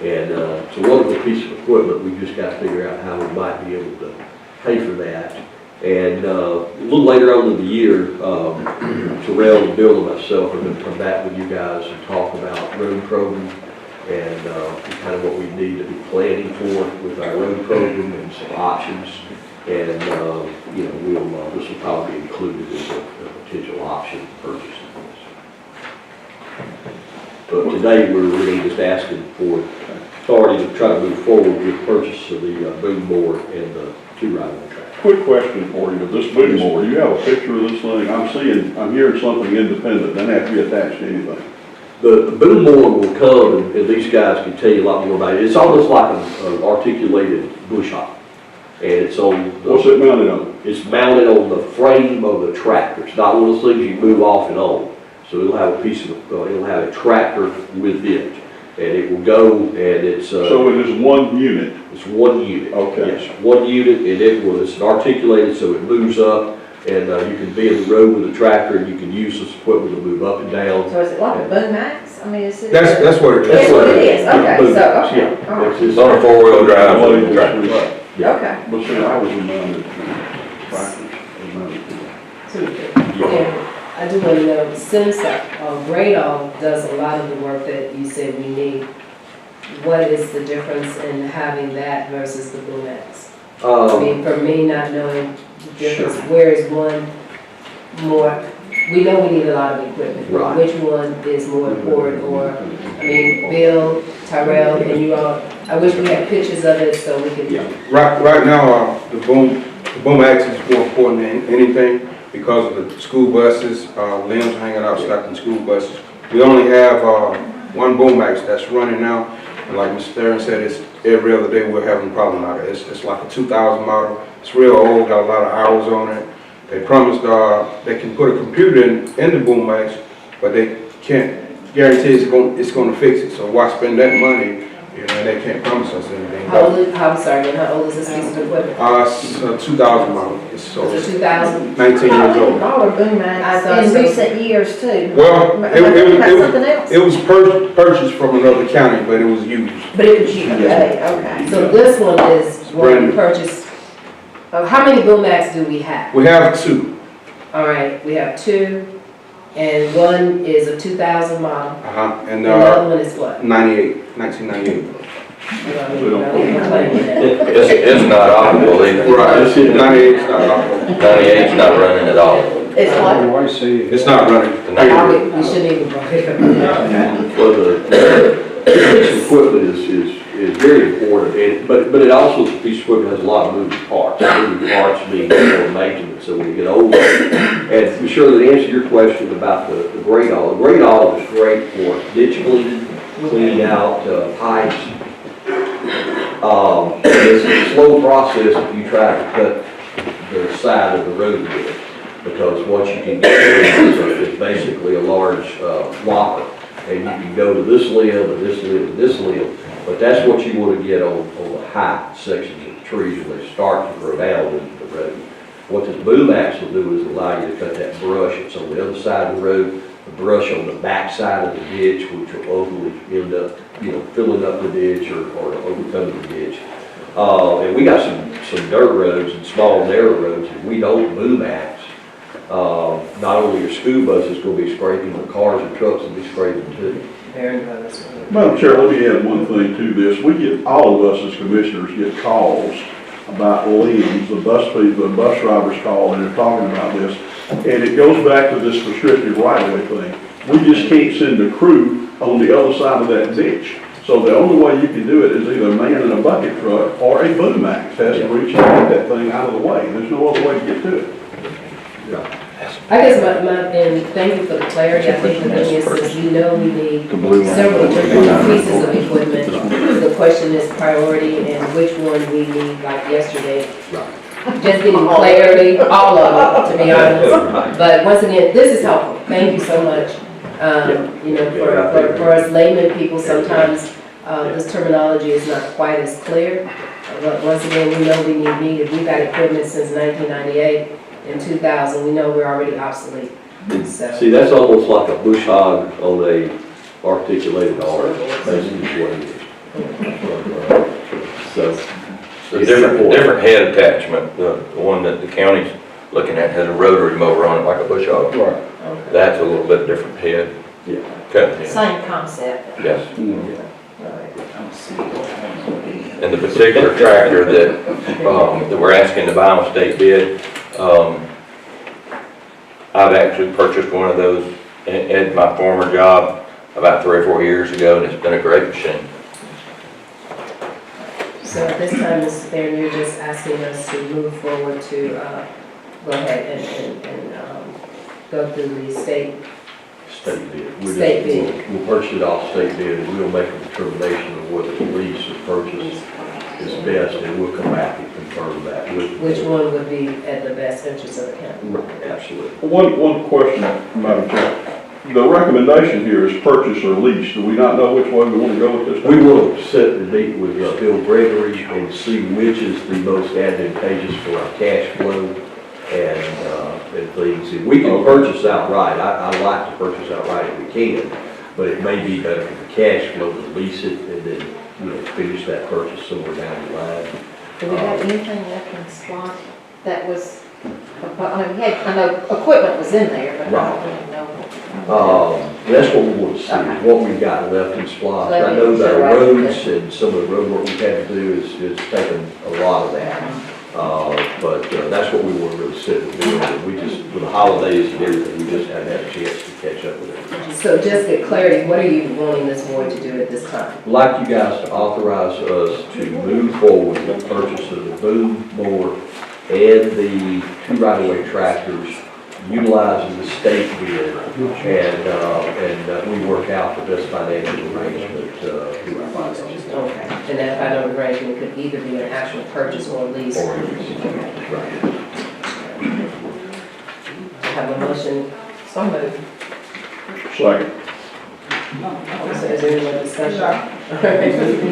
And it's a wonderful piece of equipment. We just got to figure out how we might be able to pay for that. And a little later on in the year, Terrell and Bill and myself are going to come back with you guys and talk about road program and kind of what we need to be planning for with our road program and some options. And, you know, this will probably be included as a potential option purchase. But today, we're really just asking for authority to try to move forward with purchase of the boom mower and the 2-riding track. Quick question for you, this boom mower, do you have a picture of this thing? I'm hearing something independent, doesn't have to be attached to anything. The boom mower will come, and these guys can tell you a lot more about it. It's almost like an articulated bush hog. And it's on. What's it mounted on? It's mounted on the frame of the tractor. It's not one of those things you move off and on. So it'll have a piece of, it'll have a tractor with it. And it will go, and it's. So it is one unit? It's one unit. Okay. Yes, one unit, and it's articulated so it moves up, and you can be in the road with a tractor, and you can use this equipment to move up and down. So is it like a boom max? I mean, is it? That's what it is. That's what it is, okay, Boom so, max, okay. yeah. all right. It's just- It's on a 4-wheel drive tractor. Okay. But see, I was mounted tractors. And I do want to know, since Radol does a lot of the work that you said we need, what is the difference in having that versus the Boom X? I mean, for me, not knowing the difference, where is one more, we know we need a lot of equipment, but Right. which one is more important, or, I mean, Bill, Tyrell, and you all, I wish we had pictures of it so we could. Yeah. Right now, the boom ax is more important than anything because of the school buses, limbs hanging out stuck in school buses. We only have one boom ax that's running now, and like Mr. Theron said, it's every other day we're having a problem out of it. It's like a 2000 model. It's real old, got a lot of hours on it. They promised they can put a computer in the boom ax, but they can't guarantee it's going to fix it. So why spend that money? You know, they can't promise us anything. How old is, I'm sorry, how old is this piece of equipment? It's a 2000 model. It's It's a 2000? 19 years old. All the boom max in recent years too. Well, That's something else? it was purchased from another county, but it was used. But it was you, okay. So this one is one Brand we new. purchased. How many Boom Max do we have? We have two. All right, we have two, and one is a 2000 model. And And the other one is what? 1998. It's not optimal either. Right, 98 is not optimal. 98's not running at all. It's what? Oh, I see. It's not running. We shouldn't even bring it up. Well, the equipment is very important, but it also, this piece of equipment has a lot of moving parts. Moving parts mean more maintenance, so when you get older. And be sure to answer your question about the Gradol. The Gradol is great for ditch cleaning out pipes. It's a slow process if you try to cut the side of the road with it, because once you can get through, it's basically a large whopper. And you can go to this limb and this limb and this limb, but that's what you want to get on the high sections of the trees when they start to grow down into the road. What this boom ax will do is allow you to cut that brush that's on the other side of the road, the brush on the back side of the ditch, which will ultimately end up, filling up the ditch or overcoming the ditch. And we got some dirt roads and small narrow roads that we don't boom ax. Not only your school buses going to be scraping, but cars and trucks will be scraping too. Madam Chair, let me add one thing to this. All of us as commissioners get calls about liens. The bus drivers call and they're talking about this. And it goes back to this prescriptive right-of-way thing. We just can't send a crew on the other side of that ditch. So the only way you can do it is either a man in a bucket truck or a boom ax has to reach and get that thing out of the way. There's no other way to get to it. I guess and thank you for the clarity. I think the thing is, we know we need several different pieces of equipment. The question is priority and which one we need, like yesterday. Just getting clarity, all of it, to be honest. But once again, this is helpful. Thank you so much. For us layman people, sometimes this terminology is not quite as clear. But once again, we know we need needed. We've got equipment since 1998. In 2000, we know we're already obsolete. So. See, that's almost like a bush hog on a articulated arm, basically is what it is. So, The different head attachment, the one that the county's looking at has a rotary mower on it like a bush hog. Right. Okay. That's a little bit different head. Yeah. Cut head, Same concept. yes. All right. And the particular tractor that we're asking to buy on state bid, I've actually purchased one of those at my former job about 3 or 4 years ago, and it's been a great machine. So at this time, Mr. Mayor, you're just asking us to move forward to go ahead and go through the state. State bid. State bid. We'll purchase it off state bid, and we'll make a determination of whether the lease or purchase is best, and we'll come back and confirm that with. Which one would be at the best interest of the county? Absolutely. One question, Madam Chair. The recommendation here is purchase or lease. Do we not know which way we want to go with this? We will sit and meet with Bill Gregory and see which is the most advantageous for our cash flow and things. If we can purchase outright, I like to purchase outright if we can, but it may be better for the cash flow to lease it and then, finish that purchase somewhere down the line. Do we have anything left in SPLOST that was, I know equipment was in there, but I don't really know. That's what we want to see, what we've got left in SPLOST. I know that our roads and some of the road work we've had to do is taking a lot of that. But that's what we want to really sit and do. And we just, with the holidays and everything, we just haven't had a chance to catch up with it. So just get clarity, what are you wanting this board to do at this time? I'd like you guys to authorize us to move forward with the purchase of the boom mower and the 2 right-of-way tractors, utilizing the state bid, and we work out the best financial arrangement through our finances. Okay, and that financial arrangement could either be an actual purchase or lease. Or lease. Right. Have a motion, so moved. Second. So is there any more discussion? All right.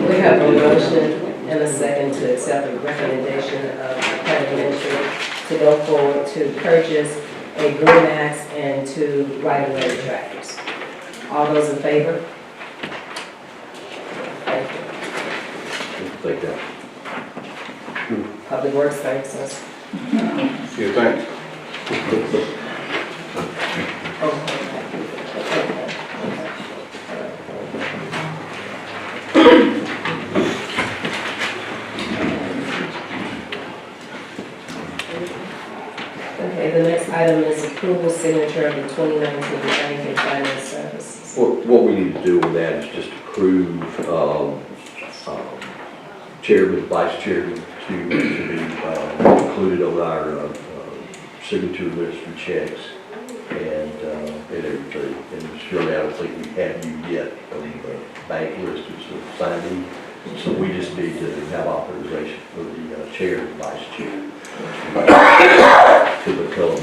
We have a motion and a second to accept the recommendation of the county administrator to go forward to purchase a Blue Max and 2 right-of-way tractors. All those in favor? Thank you. Thank you. Public Works thanks us. Yeah, thanks. Okay, the next item is approval signature of the 2019 bank and finance services. What we need to do with that is just approve chairman, vice chairman to be included on our signature list for checks and everything. And surely I don't think we have you yet on the bank list as a signee. So we just need to have authorization for the chair and vice chair to become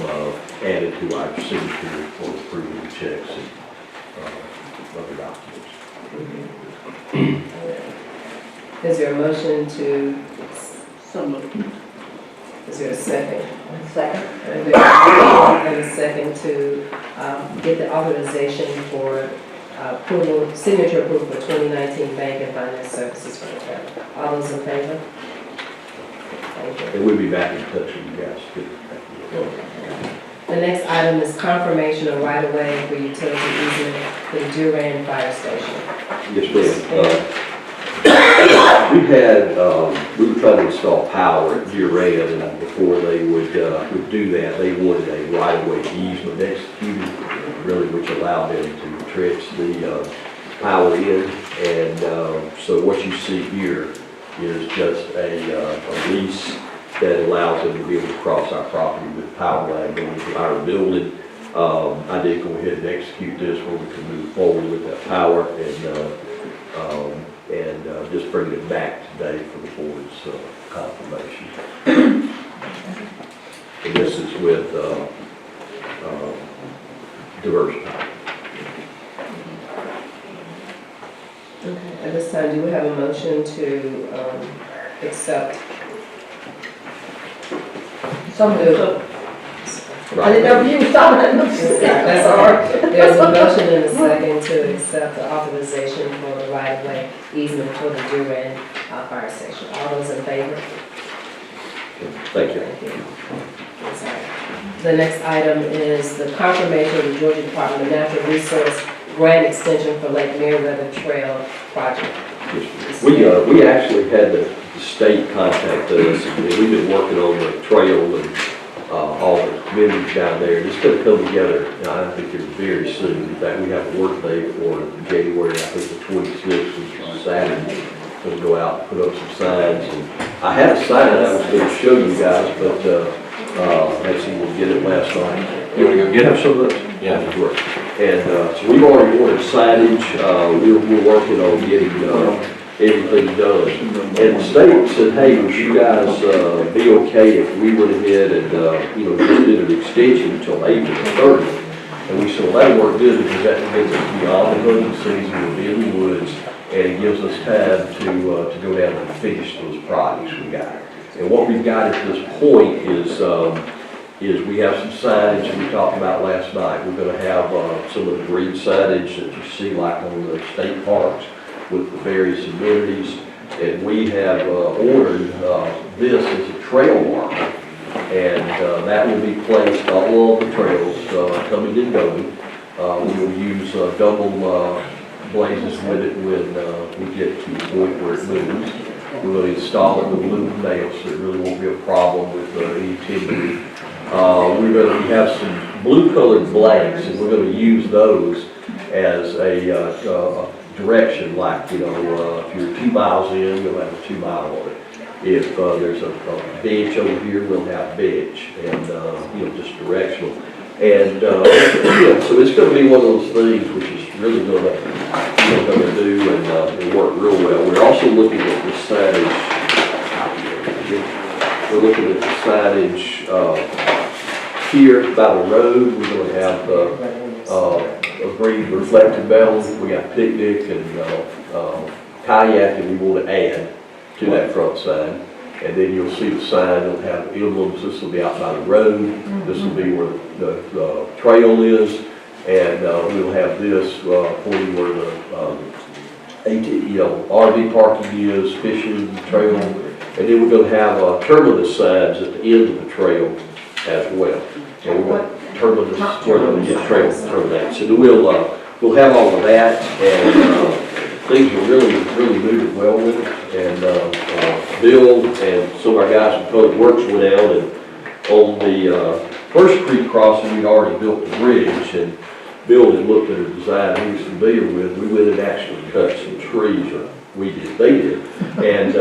added to our signature for approving checks and other documents. Is there a motion to, So moved. is there a second? Second. And a second to get the authorization for approval, signature approval for 2019 bank and finance services for the county. All those in favor? Thank you. And we'll be back in touch with you guys too. The next item is confirmation of right-of-way for utility easement for the Durand Fire Station. Yes, ma'am. We were trying to install power at Durand, and before they would do that, they wanted a right-of-way easement executed, really, which allowed them to trench the power in. And so what you see here is just a lease that allows them to be able to cross our property with power line going to our building. I did go ahead and execute this where we can move forward with that power and just bring it back today for the board's confirmation. And this is with diverse power. Okay. At this time, do we have a motion to accept? So moved. I didn't Right. know if you was talking. That's all right. There's a motion and a second to accept the authorization for the right-of-way easement for the Durand Fire Station. transportation. All those in favor? Thank you. Thank you. I'm sorry. The next item is the confirmation of the Georgia Department of Natural Resource grant extension for Lake Meriwether Trail project. We actually had the state contact us, and we've been working on the trail and all the communities down there. It's going to come together, and I think it's very soon. In fact, we have a work day for January, I think the 26th, which is Saturday. Going to go out and put up some signs. And I had a sign I was going to show you guys, but actually we'll get it last night. You want to go get some of those? Yeah. And so we've already ordered signage. We're working on getting everything done. And the state said, hey, would you guys be okay if we went ahead and, just did an extension until April 30th? And we said, well, that'll work good because that gets us beyond the hunting season, we'll be in the woods, and it gives us time to go down and finish those projects we got. And what we've got at this point is we have some signage that we talked about last night. We're going to have some of the green signage that you see like on the state parks with the various amenities. And we have ordered this as a trail marker. And that will be placed all along the trails coming and going. We will use double blazes with it when we get to the point where it moves. We're going to install it with aluminum nails, so it really won't be a problem with any timbering. We have some blue-colored blanks, and we're going to use those as a direction, like, if you're 2 miles in, you'll have a 2 mile on it. If there's a bench over here, we'll have bench, and, just directional. And, so it's going to be one of those things which is really going to do and work real well. We're also looking at the signage. We're looking at the signage here by the road. We're going to have a green reflective bells. We got picnic and kayak that we want to add to that front sign. And then you'll see the sign, it'll have emblems. This will be out by the road. This will be where the trail is. And we'll have this pointing where the RV parking is, fishing trail. And then we're going to have terminus signs at the end of the trail as well. And we're going to terminus where the trail terminates. So we'll have all of that, and things are really moving well with it. And Bill and some of our guys from Public Works went out, and on the First Creek crossing, we'd already built the bridge, and Bill had looked at a design he was familiar with. We went and actually cut some trees, or they did, and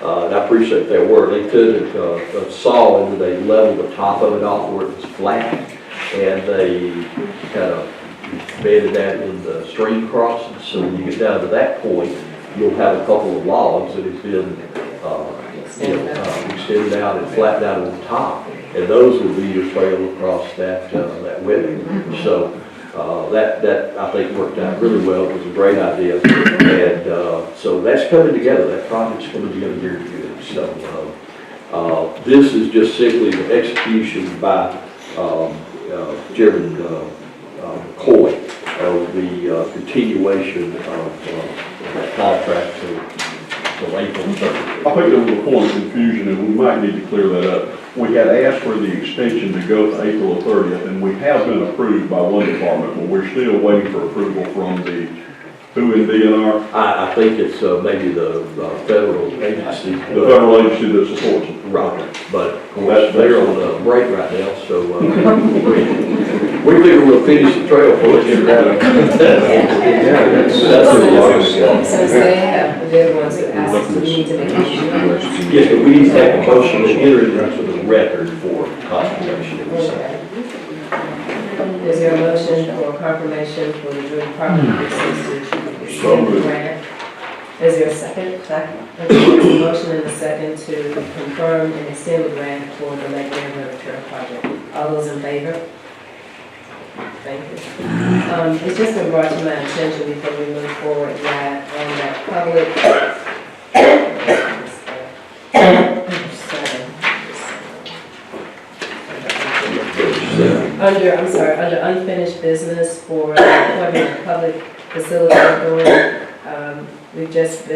I appreciate their work. They took a saw and they leveled the top of it off where it was flat, and they kind of bedded that in the stream crossing. So when you get down to that point, you'll have a couple of logs that have been extended out and flattened out on the top, and those will be your trail across that wetland. So that I think worked out really well. It was a great idea, and so that's coming together. That project's coming together very good. So this is just simply the execution by Chairman Coy of the continuation of that contract till April 30th. I think there was a point of confusion, and we might need to clear that up. We had asked for the extension to go to April 30th, and we have been approved by one department, but we're still waiting for approval from who in DNR? I think it's maybe the federal agency. The federal agency that supports it. Right, but they're on a break right now, so we figure we'll finish the trail for it. Since they have, they're the ones that ask, we need to make a motion. Yes, but we need to have a motion to enter it into the record for confirmation. Is there a motion for confirmation for the Georgia Department of Resources to extend the grant? Is there a second? Second. There's a motion and a second to confirm and extend the grant for the Lake Meriwether Trail project. All those in favor? Thank you. It's just been brought to my attention before we move forward that on that public under unfinished business for appointment of public facility authority, we just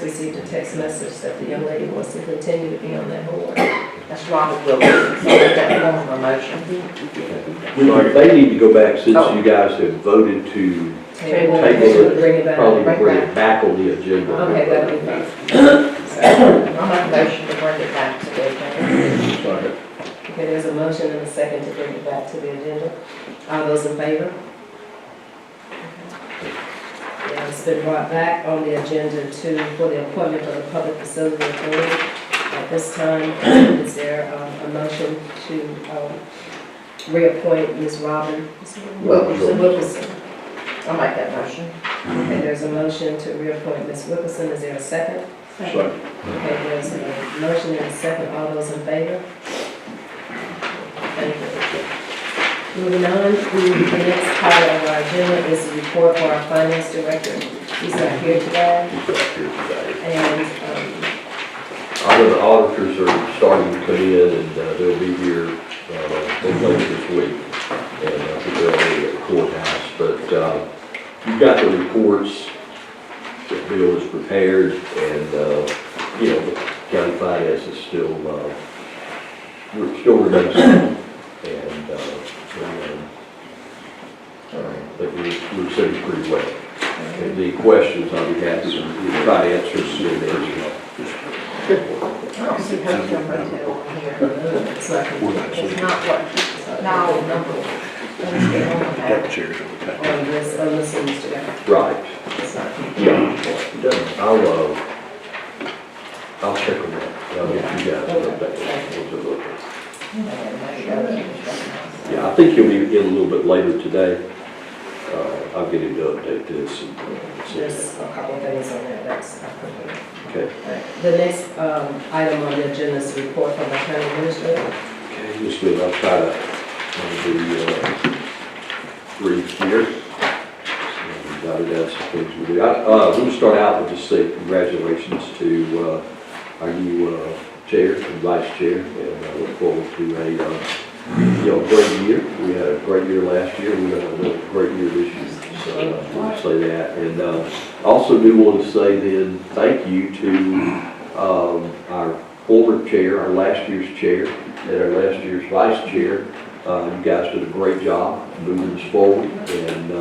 received a text message that the young lady wants to continue to be on that board. That's Robert Wilson, so that form of a motion. They need to go back, since you guys have voted to Table table it, bring it it, back. probably bring it back on the agenda. Okay, that'll be fine. I'll make a motion to bring it back to the agenda. Okay, there's a motion and a second to bring it back to the agenda. All those in favor? Yeah, it's been brought back on the agenda for the appointment of the public facility authority. At this time, is there a motion to reappoint Ms. Robin Wilkerson? I'll make that motion. Okay, there's a motion to reappoint Ms. Wilkerson. Is there a second? Second. Okay, there's a motion and a second. All those in favor? Thank you. Moving on, the next part of our agenda is the report for our finance director. He's not here today. And, All of the auditors are starting to come in, and they'll be here later this week. And I think they're already at the courthouse. But you've got the reports that Bill has prepared, and the county finance is still remains strong. And but we're sitting pretty well. If any questions, I'll be happy to try to answer them. I don't see hotel motel on here. it's not It's not what, no, number. Let's get on with that. Chairs on the table. on this one's together. Right. It's not. Yeah. I'll check on that. I'll get you guys an update. Yeah, I think he'll be in a little bit later today. I'll get him to update this. There's a couple of things on there that's. Okay. The next item on the agenda is the report from the county administrator. Okay, just good. I'll try to be brief here. Jotted down some things we do. We'll start out with just say congratulations to our new chair and vice chair, and I look forward to a great year. We had a great year last year. We're going to have another great year this year. So I want to say that. And also do want to say then thank you to our former chair, our last year's chair, and our last year's vice chair. You guys did a great job moving us forward, and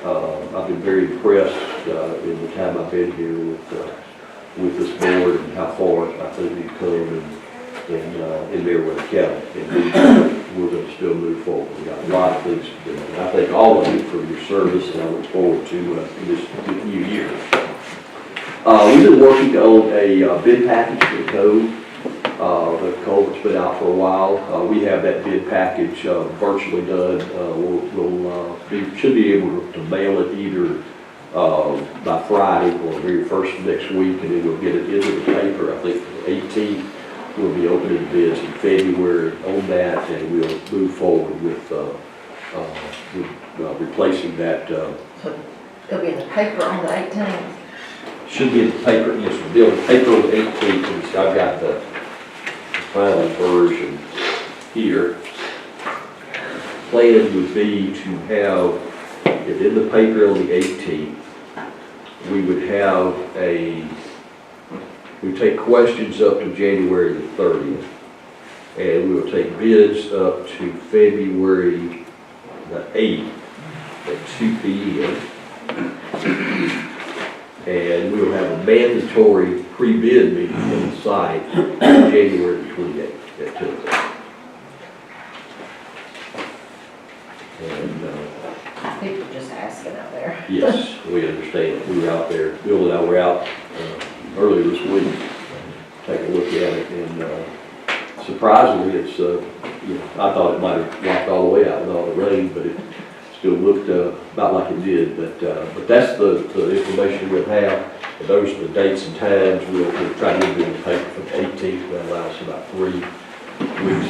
I've been very impressed in the time I've been here with this board and how far I think we've come in Meriwether County. And we're going to still move forward. We got a lot of things to do. And I thank all of you for your service, and I look forward to this new year. We've been working on a bid package for the code. The culvert's been out for a while. We have that bid package virtually done. We should be able to mail it either by Friday or very first of next week, and then we'll get it into the paper. I think the 18th we'll be opening bids in February on that, and we'll move forward with replacing that. It'll be in the paper on the 18th. Should be in the paper, yes, we'll be on the paper on the 18th, and I've got the final version here. Plan would be to have it in the paper on the 18th. We would have we take questions up to January the 30th, and we will take bids up to February the 8th at 2 p.m. And we will have a mandatory pre-bid meeting on the site January the 28th at 2 o'clock. And People just asking out there. yes, we understand. We were out there, Bill and I were out earlier this week, take a look at it, and surprisingly, it's, I thought it might have walked all the way out with all the rain, but it still looked about like it did. But that's the information we'll have. And those are the dates and times. We'll try to get it in the paper for the 18th. That allows about 3 weeks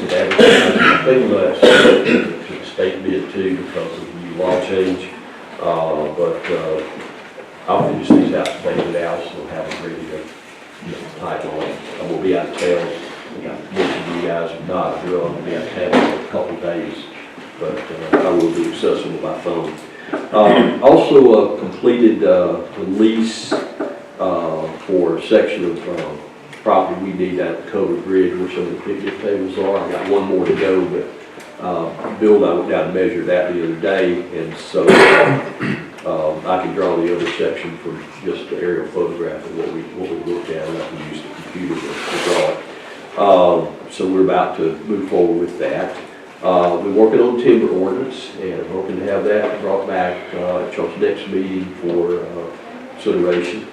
of advertising. I think we'll have to the state bid too because of the new law change. But I'll finish these out today now, so we'll have them ready to type on. I will be out of town. Most of you guys are not. I'm going to be out of town for a couple of days, but I will be accessible by phone. Also completed the lease for a section of property we need at the covered bridge where some of the picnic tables are. I got one more to go, but Bill and I went down and measured that the other day, and so I can draw the other section from just the aerial photograph of what we looked at, and I can use the computer to draw it. So we're about to move forward with that. We're working on timber ordinance, and I'm hoping to have that brought back at y'all's next meeting for consideration.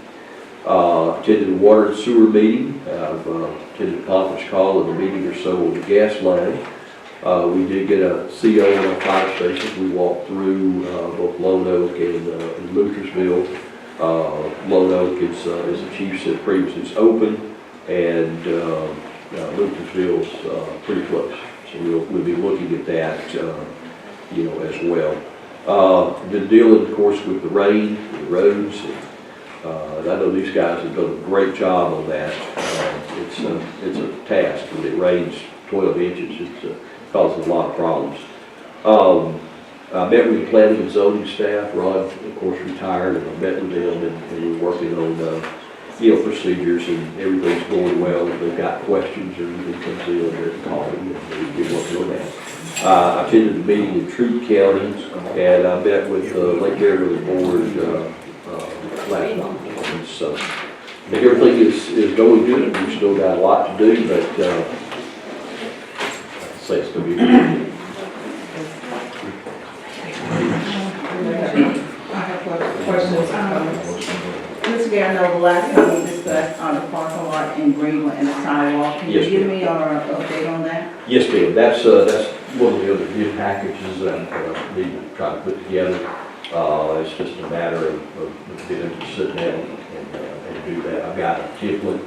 Attended the water and sewer meeting. I've attended a conference call and a meeting or so on the gas line. We did get a CO on our fire stations. We walked through both Lone Oak and Luthersville. Lone Oak is, as the chief said previously, is open, and Luthersville's pretty close. So we'll be looking at that, as well. Been dealing, of course, with the rain, the roads, and I know these guys have done a great job on that. It's a task. When it rains 12 inches, it causes a lot of problems. I met with the planning and zoning staff. Ron, of course, retired, and I met with them, and we're working on procedures, and everything's going well. If they've got questions or anything comes in, they're calling, and we've been working on that. I attended the meeting in Troup County, and I met with Lake Bearwood Board last month. And so I think everything is going good. We've still got a lot to do, but I'd say it's going to be good. I have questions. Mr. Gary, I know the last time we discussed on the parking lot in Greenwood and the sidewalk. Can you Yes, give ma'am. me an update on that? Yes, ma'am. That's one of the other bid packages that I need to try to put together. It's just a matter of being able to sit down and do that. I've got a template.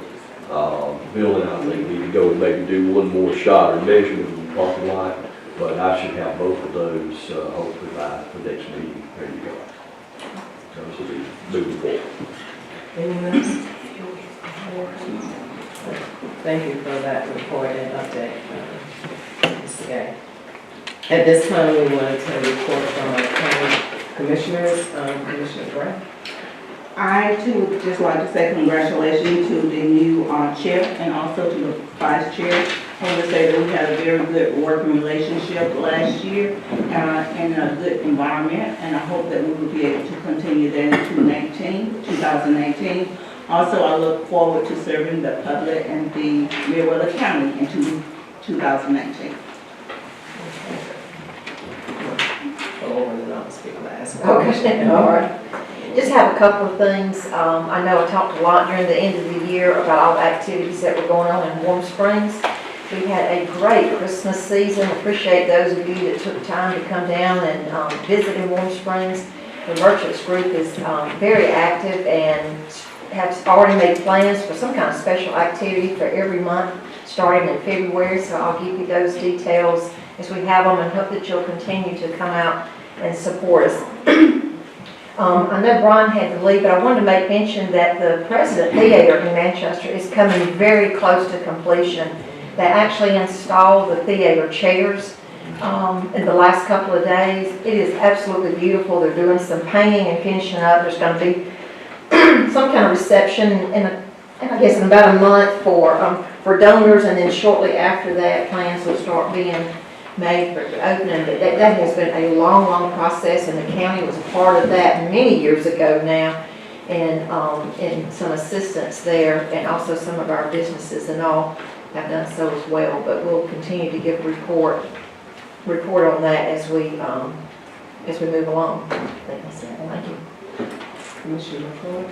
Bill and I think we need to go and maybe do one more shot or measurement of the parking lot, but I should have both of those hopefully by the next meeting. There you go. So this will be moving forward. Anyone else? Thank you for that report and update, Mr. Gay. At this time, we wanted to report from our county commissioners, Commissioner Brown. I too would just like to say congratulations to the new chair and also to the vice chair. I want to say that we had a very good working relationship last year in a good environment, and I hope that we will be able to continue that into 2019. Also, I look forward to serving the public and the Meriwether County into 2019. Okay, all right. Just have a couple of things. I know I talked a lot during the end of the year about all the activities that were going on in Warm Springs. We had a great Christmas season. Appreciate those of you that took time to come down and visit in Warm Springs. The merchants group is very active and have already made plans for some kind of special activity for every month starting in February. So I'll give you those details as we have them, and hope that you'll continue to come out and support us. I know Brian had to leave, but I wanted to make mention that the President Theater in Manchester is coming very close to completion. They actually installed the theater chairs in the last couple of days. It is absolutely beautiful. They're doing some painting and finishing up. There's going to be some kind of reception I guess in about a month for donors, and then shortly after that, plans will start being made for the opening. But that has been a long, long process, and the county was a part of that many years ago now, and some assistance there, and also some of our businesses and all have done so as well. But we'll continue to give a report on that as we move along. Thank you. Commissioner McCoy.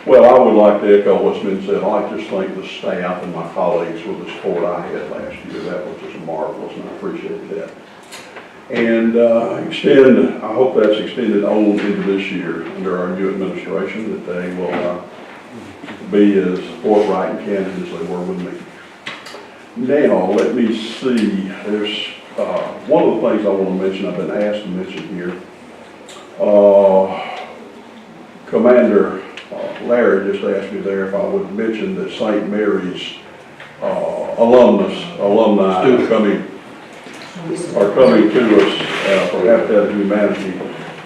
Well, I would like to echo what's been said. I'd like to just thank the staff and my colleagues for the support I had last year. That was just marvelous, and I appreciate that. And I hope that's extended on into this year under our new administration, that they will be as forthright and candid as they were with me. Now, let me see. There's one of the things I want to mention, I've been asked to mention here. Commander Larry just asked me there if I would mention that St. Mary's alumni are coming to us for Habitat of Humanity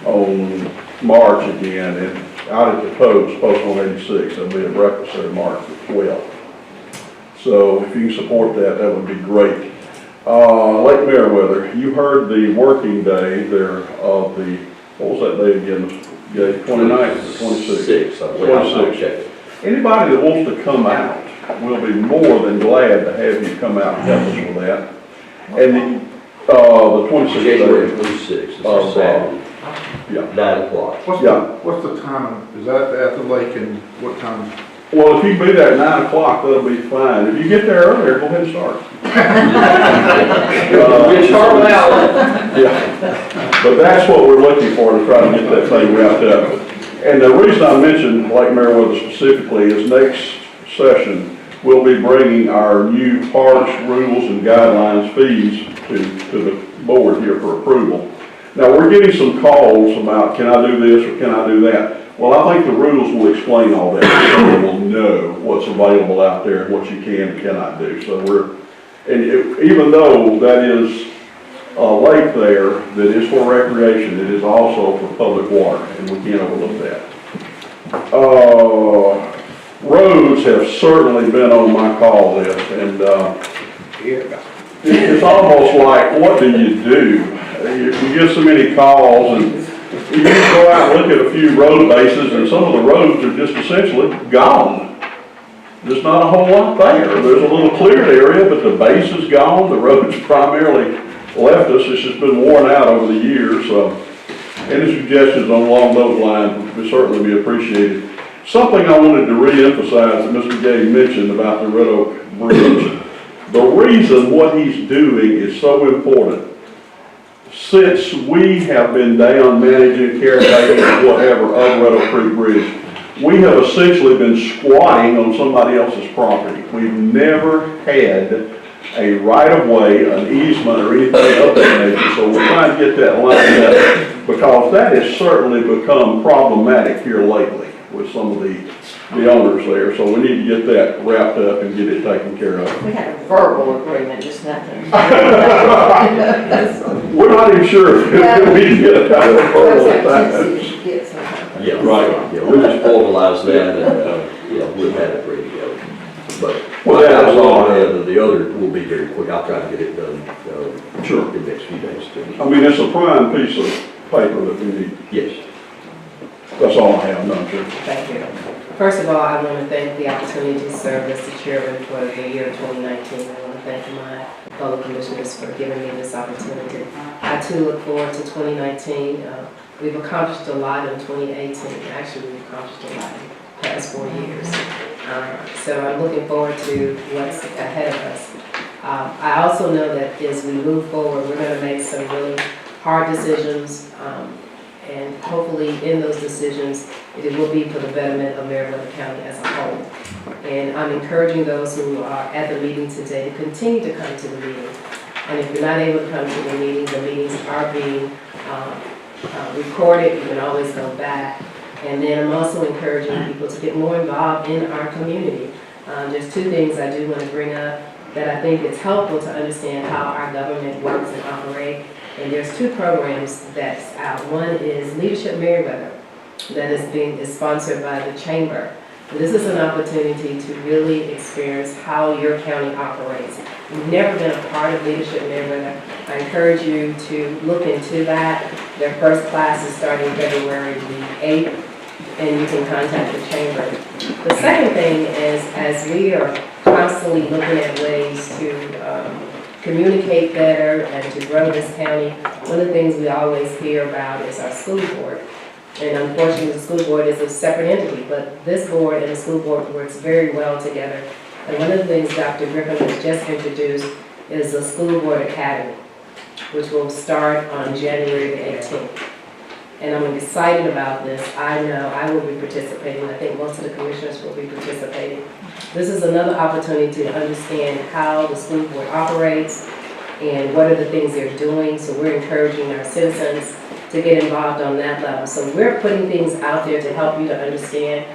on March again. And out at the Post, Post 186. There'll be a breakfast there March the 12th. So if you can support that, that would be great. Lake Meriwether, you heard the working day there of the, what was that day again? Yeah, 29th or 26th? 26th. Anybody that wants to come out, we'll be more than glad to have you come out and help us with that. And the 26th. January 26th, it's a Saturday, Yeah. 9 o'clock. What's the time? Is that at the lake and what time? Well, if you can be there at 9 o'clock, that'll be fine. If you get there earlier, go ahead and start. Yeah. But that's what we're looking for, to try to get that thing wrapped up. And the reason I mentioned Lake Meriwether specifically is next session, we'll be bringing our new parks, rules, and guidelines fees to the board here for approval. Now, we're getting some calls about, can I do this or can I do that? Well, I think the rules will explain all that, so we will know what's available out there and what you can and cannot do. So even though that is a lake there that is for recreation, it is also for public water, and we can't overlook that. Roads have certainly been on my call list, and it's almost like, what do? You get so many calls, and you go out and look at a few road bases, and some of the roads are just essentially gone. There's not a whole lot there. There's a little cleared area, but the base is gone. The road's primarily left us. It's just been worn out over the years. Any suggestions along those lines would certainly be appreciated. Something I wanted to re-emphasize that Mr. Gay mentioned about the Red Oak Bridge. The reason what he's doing is so important. Since we have been down managing, caretaking, whatever, of Red Oak Creek Bridge, we have essentially been squatting on somebody else's property. We've never had a right-of-way, an easement, or anything of that nature, so we're trying to get that lined up, because that has certainly become problematic here lately with some of the owners there, so we need to get that wrapped up and get it taken care of. We had a verbal agreement, just nothing. We're not even sure if we can get it out of verbal at times. Yeah, Right. Yeah, we'll just formalize that and, we'll have it ready to go. But, Well, that's all I have. and the other will be very quick. I'll try to get it done, Sure. in the next few days too. I mean, it's a prime piece of paper that we need. Yes. That's all I have, Madam Chair. Thank you. First of all, I want to thank the opportunity to serve as the chairman for the year 2019. I want to thank my fellow commissioners for giving me this opportunity. I too look forward to 2019. We've accomplished a lot in 2018. Actually, we've accomplished a lot in the past 4 years. So I'm looking forward to what's ahead of us. I also know that as we move forward, we're going to make some really hard decisions, and hopefully in those decisions, it will be for the betterment of Meriwether County as a whole. And I'm encouraging those who are at the meeting today to continue to come to the meeting. And if you're not able to come to the meetings are being recorded. You can always go back. And then I'm also encouraging people to get more involved in our community. There's two things I do want to bring up that I think it's helpful to understand how our government works and operates. And there's two programs that's out. One is Leadership Meriwether, that is sponsored by the Chamber. And this is an opportunity to really experience how your county operates. If you've never been a part of Leadership Meriwether, I encourage you to look into that. Their first class is starting February the 8th, and you can contact the Chamber. The second thing is, as we are constantly looking at ways to communicate better and to grow this county, one of the things we always hear about is our school board. And unfortunately, the school board is a separate entity, but this board and the school board works very well together. And one of the things Dr. Griffin has just introduced is the School Board Academy, which will start on January the 18th. And I'm excited about this. I know I will be participating. I think most of the commissioners will be participating. This is another opportunity to understand how the school board operates and what are the things they're doing. So we're encouraging our citizens to get involved on that level. So we're putting things out there to help you to understand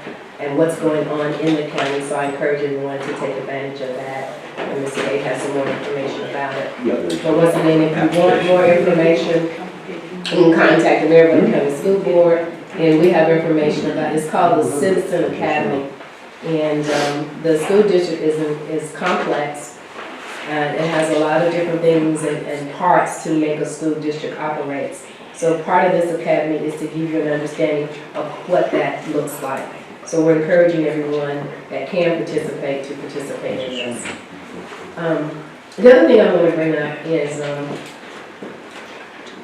and what's going on in the county. So I encourage everyone to take advantage of that. And Mr. A has some more information about it. But once again, if you want more information, you can contact the Meriwether County School Board. And we have information about, it's called the Citizen Academy. And the school district is complex. And it has a lot of different things and parts to make a school district operate. So part of this academy is to give you an understanding of what that looks like. So we're encouraging everyone that can participate to participate in this. The other thing I want to bring up is,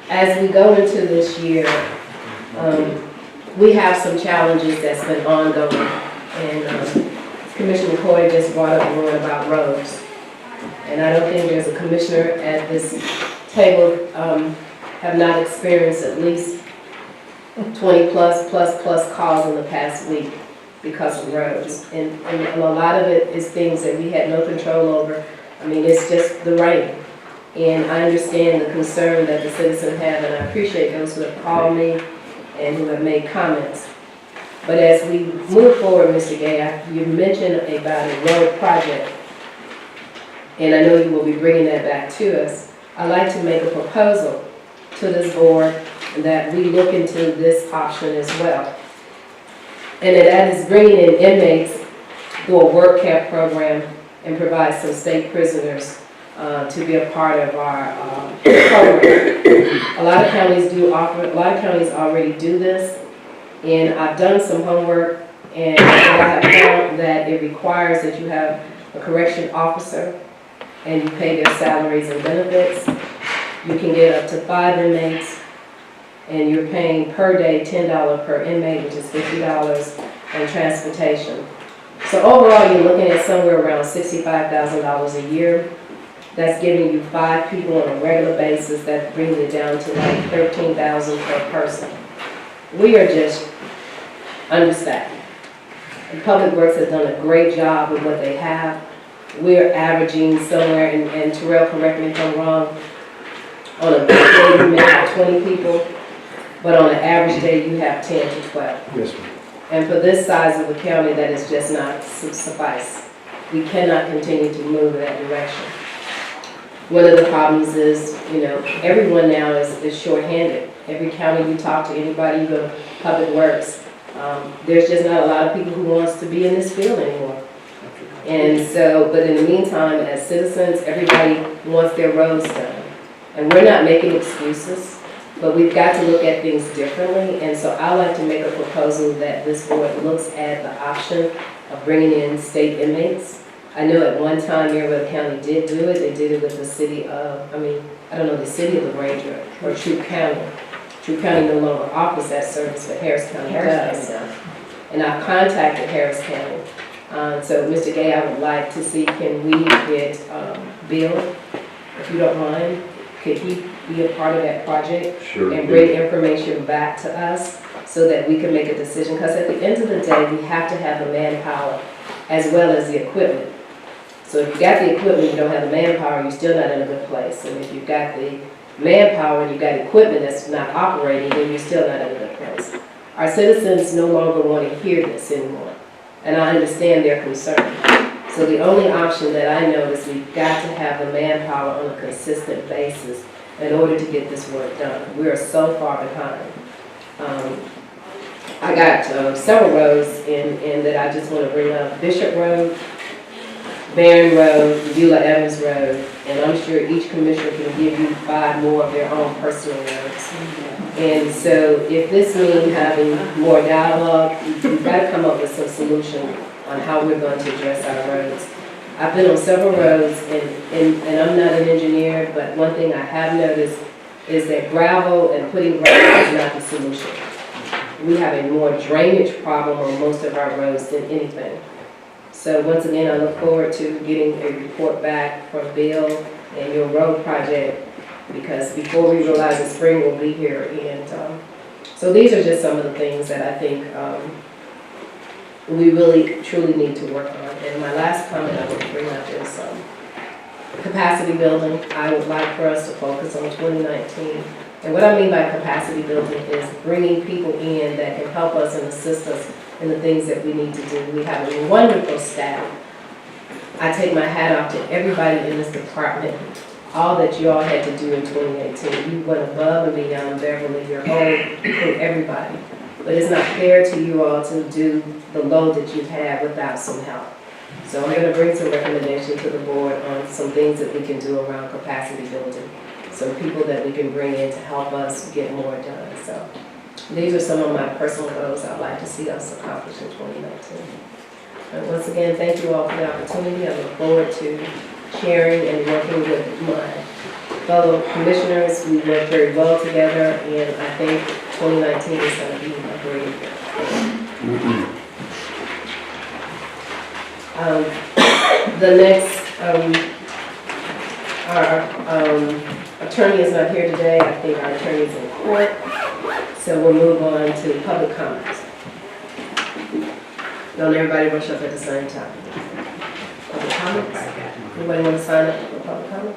as we go into this year, we have some challenges that's been ongoing. And Commissioner McCoy just brought up one about roads. And I don't think there's a commissioner at this table have not experienced at least 20 plus calls in the past week because of roads. And a lot of it is things that we had no control over. I mean, it's just the rain. And I understand the concern that the citizens have, and I appreciate those who have called me and who have made comments. But as we move forward, Mr. Gay, you mentioned about a road project, and I know you will be bringing that back to us. I'd like to make a proposal to this board that we look into this option as well. And that is bringing in inmates through a work camp program and provide some state prisoners to be a part of our program. A lot of counties already do this, and I've done some homework, and I have found that it requires that you have a correction officer and you pay their salaries and benefits. You can get up to 5 inmates, and you're paying per day $10 per inmate, which is $50, and transportation. So overall, you're looking at somewhere around $65,000 a year. That's giving you 5 people on a regular basis. That brings it down to like $13,000 per person. We are just understaffed. And Public Works has done a great job with what they have. We're averaging somewhere, and Terrell, correct me if I'm wrong, on a good day you may have 20 people, but on an average day you have 10 to 12. Yes, ma'am. And for this size of a county, that is just not suffice. We cannot continue to move in that direction. One of the problems is, everyone now is short-handed. Every county you talk to, anybody, you go to Public Works, there's just not a lot of people who wants to be in this field anymore. And so, but in the meantime, as citizens, everybody wants their roads done. And we're not making excuses, but we've got to look at things differently. And so I'd like to make a proposal that this board looks at the option of bringing in state inmates. I know at one time Meriwether County did do it. They did it with the city of, the city of LaGrange or Troup County. Troup County no longer offers that service, but Harris County does. And I've contacted Harris County. So Mr. Gay, I would like to see, can we get Bill, if you don't mind, could he be a part of that project? Sure. And bring information back to us so that we can make a decision? Because at the end of the day, we have to have the manpower as well as the equipment. So if you got the equipment, you don't have the manpower, you're still not in a good place. And if you've got the manpower and you've got equipment that's not operating, then you're still not in a good place. Our citizens no longer want to hear this anymore. And I understand their concern. So the only option that I know is we've got to have the manpower on a consistent basis in order to get this work done. We are so far behind. I got several roads in that I just want to bring up. Bishop Road, Barron Road, Beulah Evans Road, and I'm sure each commissioner can give you 5 more of their own personal roads. And so if this means having more dialogue, we've got to come up with some solution on how we're going to address our roads. I've been on several roads, and I'm not an engineer, but one thing I have noticed is that gravel and putting gravel is not the solution. We have a more drainage problem on most of our roads than anything. So once again, I look forward to getting a report back from Bill and your road project, because before we realize the spring will be here. And so these are just some of the things that I think we really, truly need to work on. And my last comment I want to bring up is capacity building. I would like for us to focus on 2019. And what I mean by capacity building is bringing people in that can help us and assist us in the things that we need to do. We have a wonderful staff. I take my hat off to everybody in this department. All that you all had to do in 2018. You went above and beyond, Beverly, your whole crew, everybody. but it's not fair to you all to do the load that you've had without some help. So I'm gonna bring some recommendations to the board on some things that we can do around capacity building. Some people that we can bring in to help us get more done. So these are some of my personal goals I'd like to see us accomplish in 2019. And once again, thank you all for the opportunity. I look forward to sharing and working with my fellow commissioners. We work very well together, and I think 2019 is going to be a great year. The next, our attorney is not here today. I think our attorney is in court. So we'll move on to public comments. Don't everybody rush up at the same time. Public comments? Anybody want to sign up for public comment?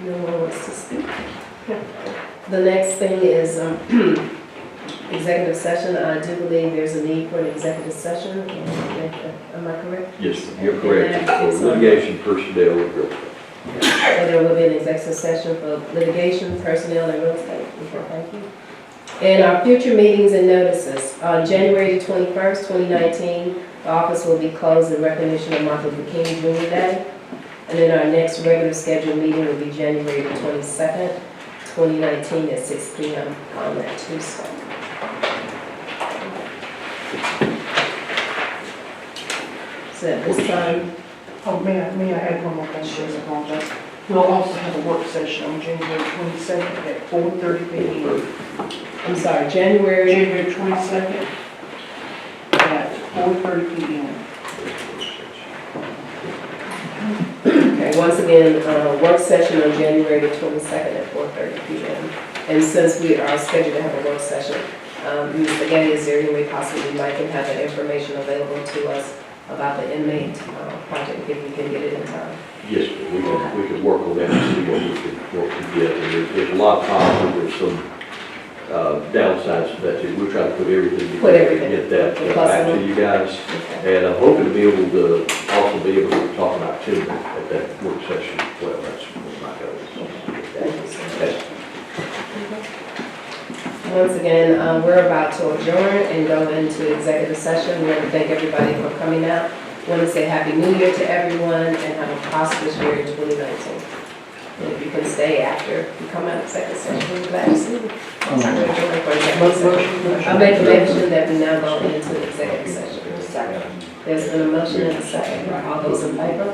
No one wants to speak. The next thing is executive session. I do believe there's a need for an executive session. Am I correct? Yes, you're correct. For litigation, personnel, and real estate. So there will be an executive session for litigation, personnel, and real estate. Okay, thank you. And our future meetings and notices. On January 21st, 2019, the office will be closed in recognition of Martin Luther King Jr. Day. And then our next regular scheduled meeting will be January 22nd, 2019 at 6 p.m. on that Tuesday. So at this time, Oh, may I add one more thing, please, I apologize. We'll also have a work session on January 22nd at 4:30 p.m. I'm sorry, January, January 22nd at 4:30 p.m. okay, once again, work session on January the 22nd at 4:30 p.m. And since we are scheduled to have a work session, Ms. Getty, is there any way possibly Mike can have that information available to us about the inmate project, if we can get it in time? Yes, we can work on that and see what we can get. And there's a lot of times there's some downsides to that too. We're trying to put everything together and get that back to you guys. Okay. And I'm hoping to be able to also be able to talk about timber at that work session as well. That's what my goal is. Thank you so much. Once again, we're about to adjourn and go into executive session. We want to thank everybody for coming out. We want to say Happy New Year to everyone and have a prosperous year in 2019. And if you can stay after you come out of executive session, we're glad to see you. I make a motion that we now go into executive session. There's been a motion and a second. All those in favor?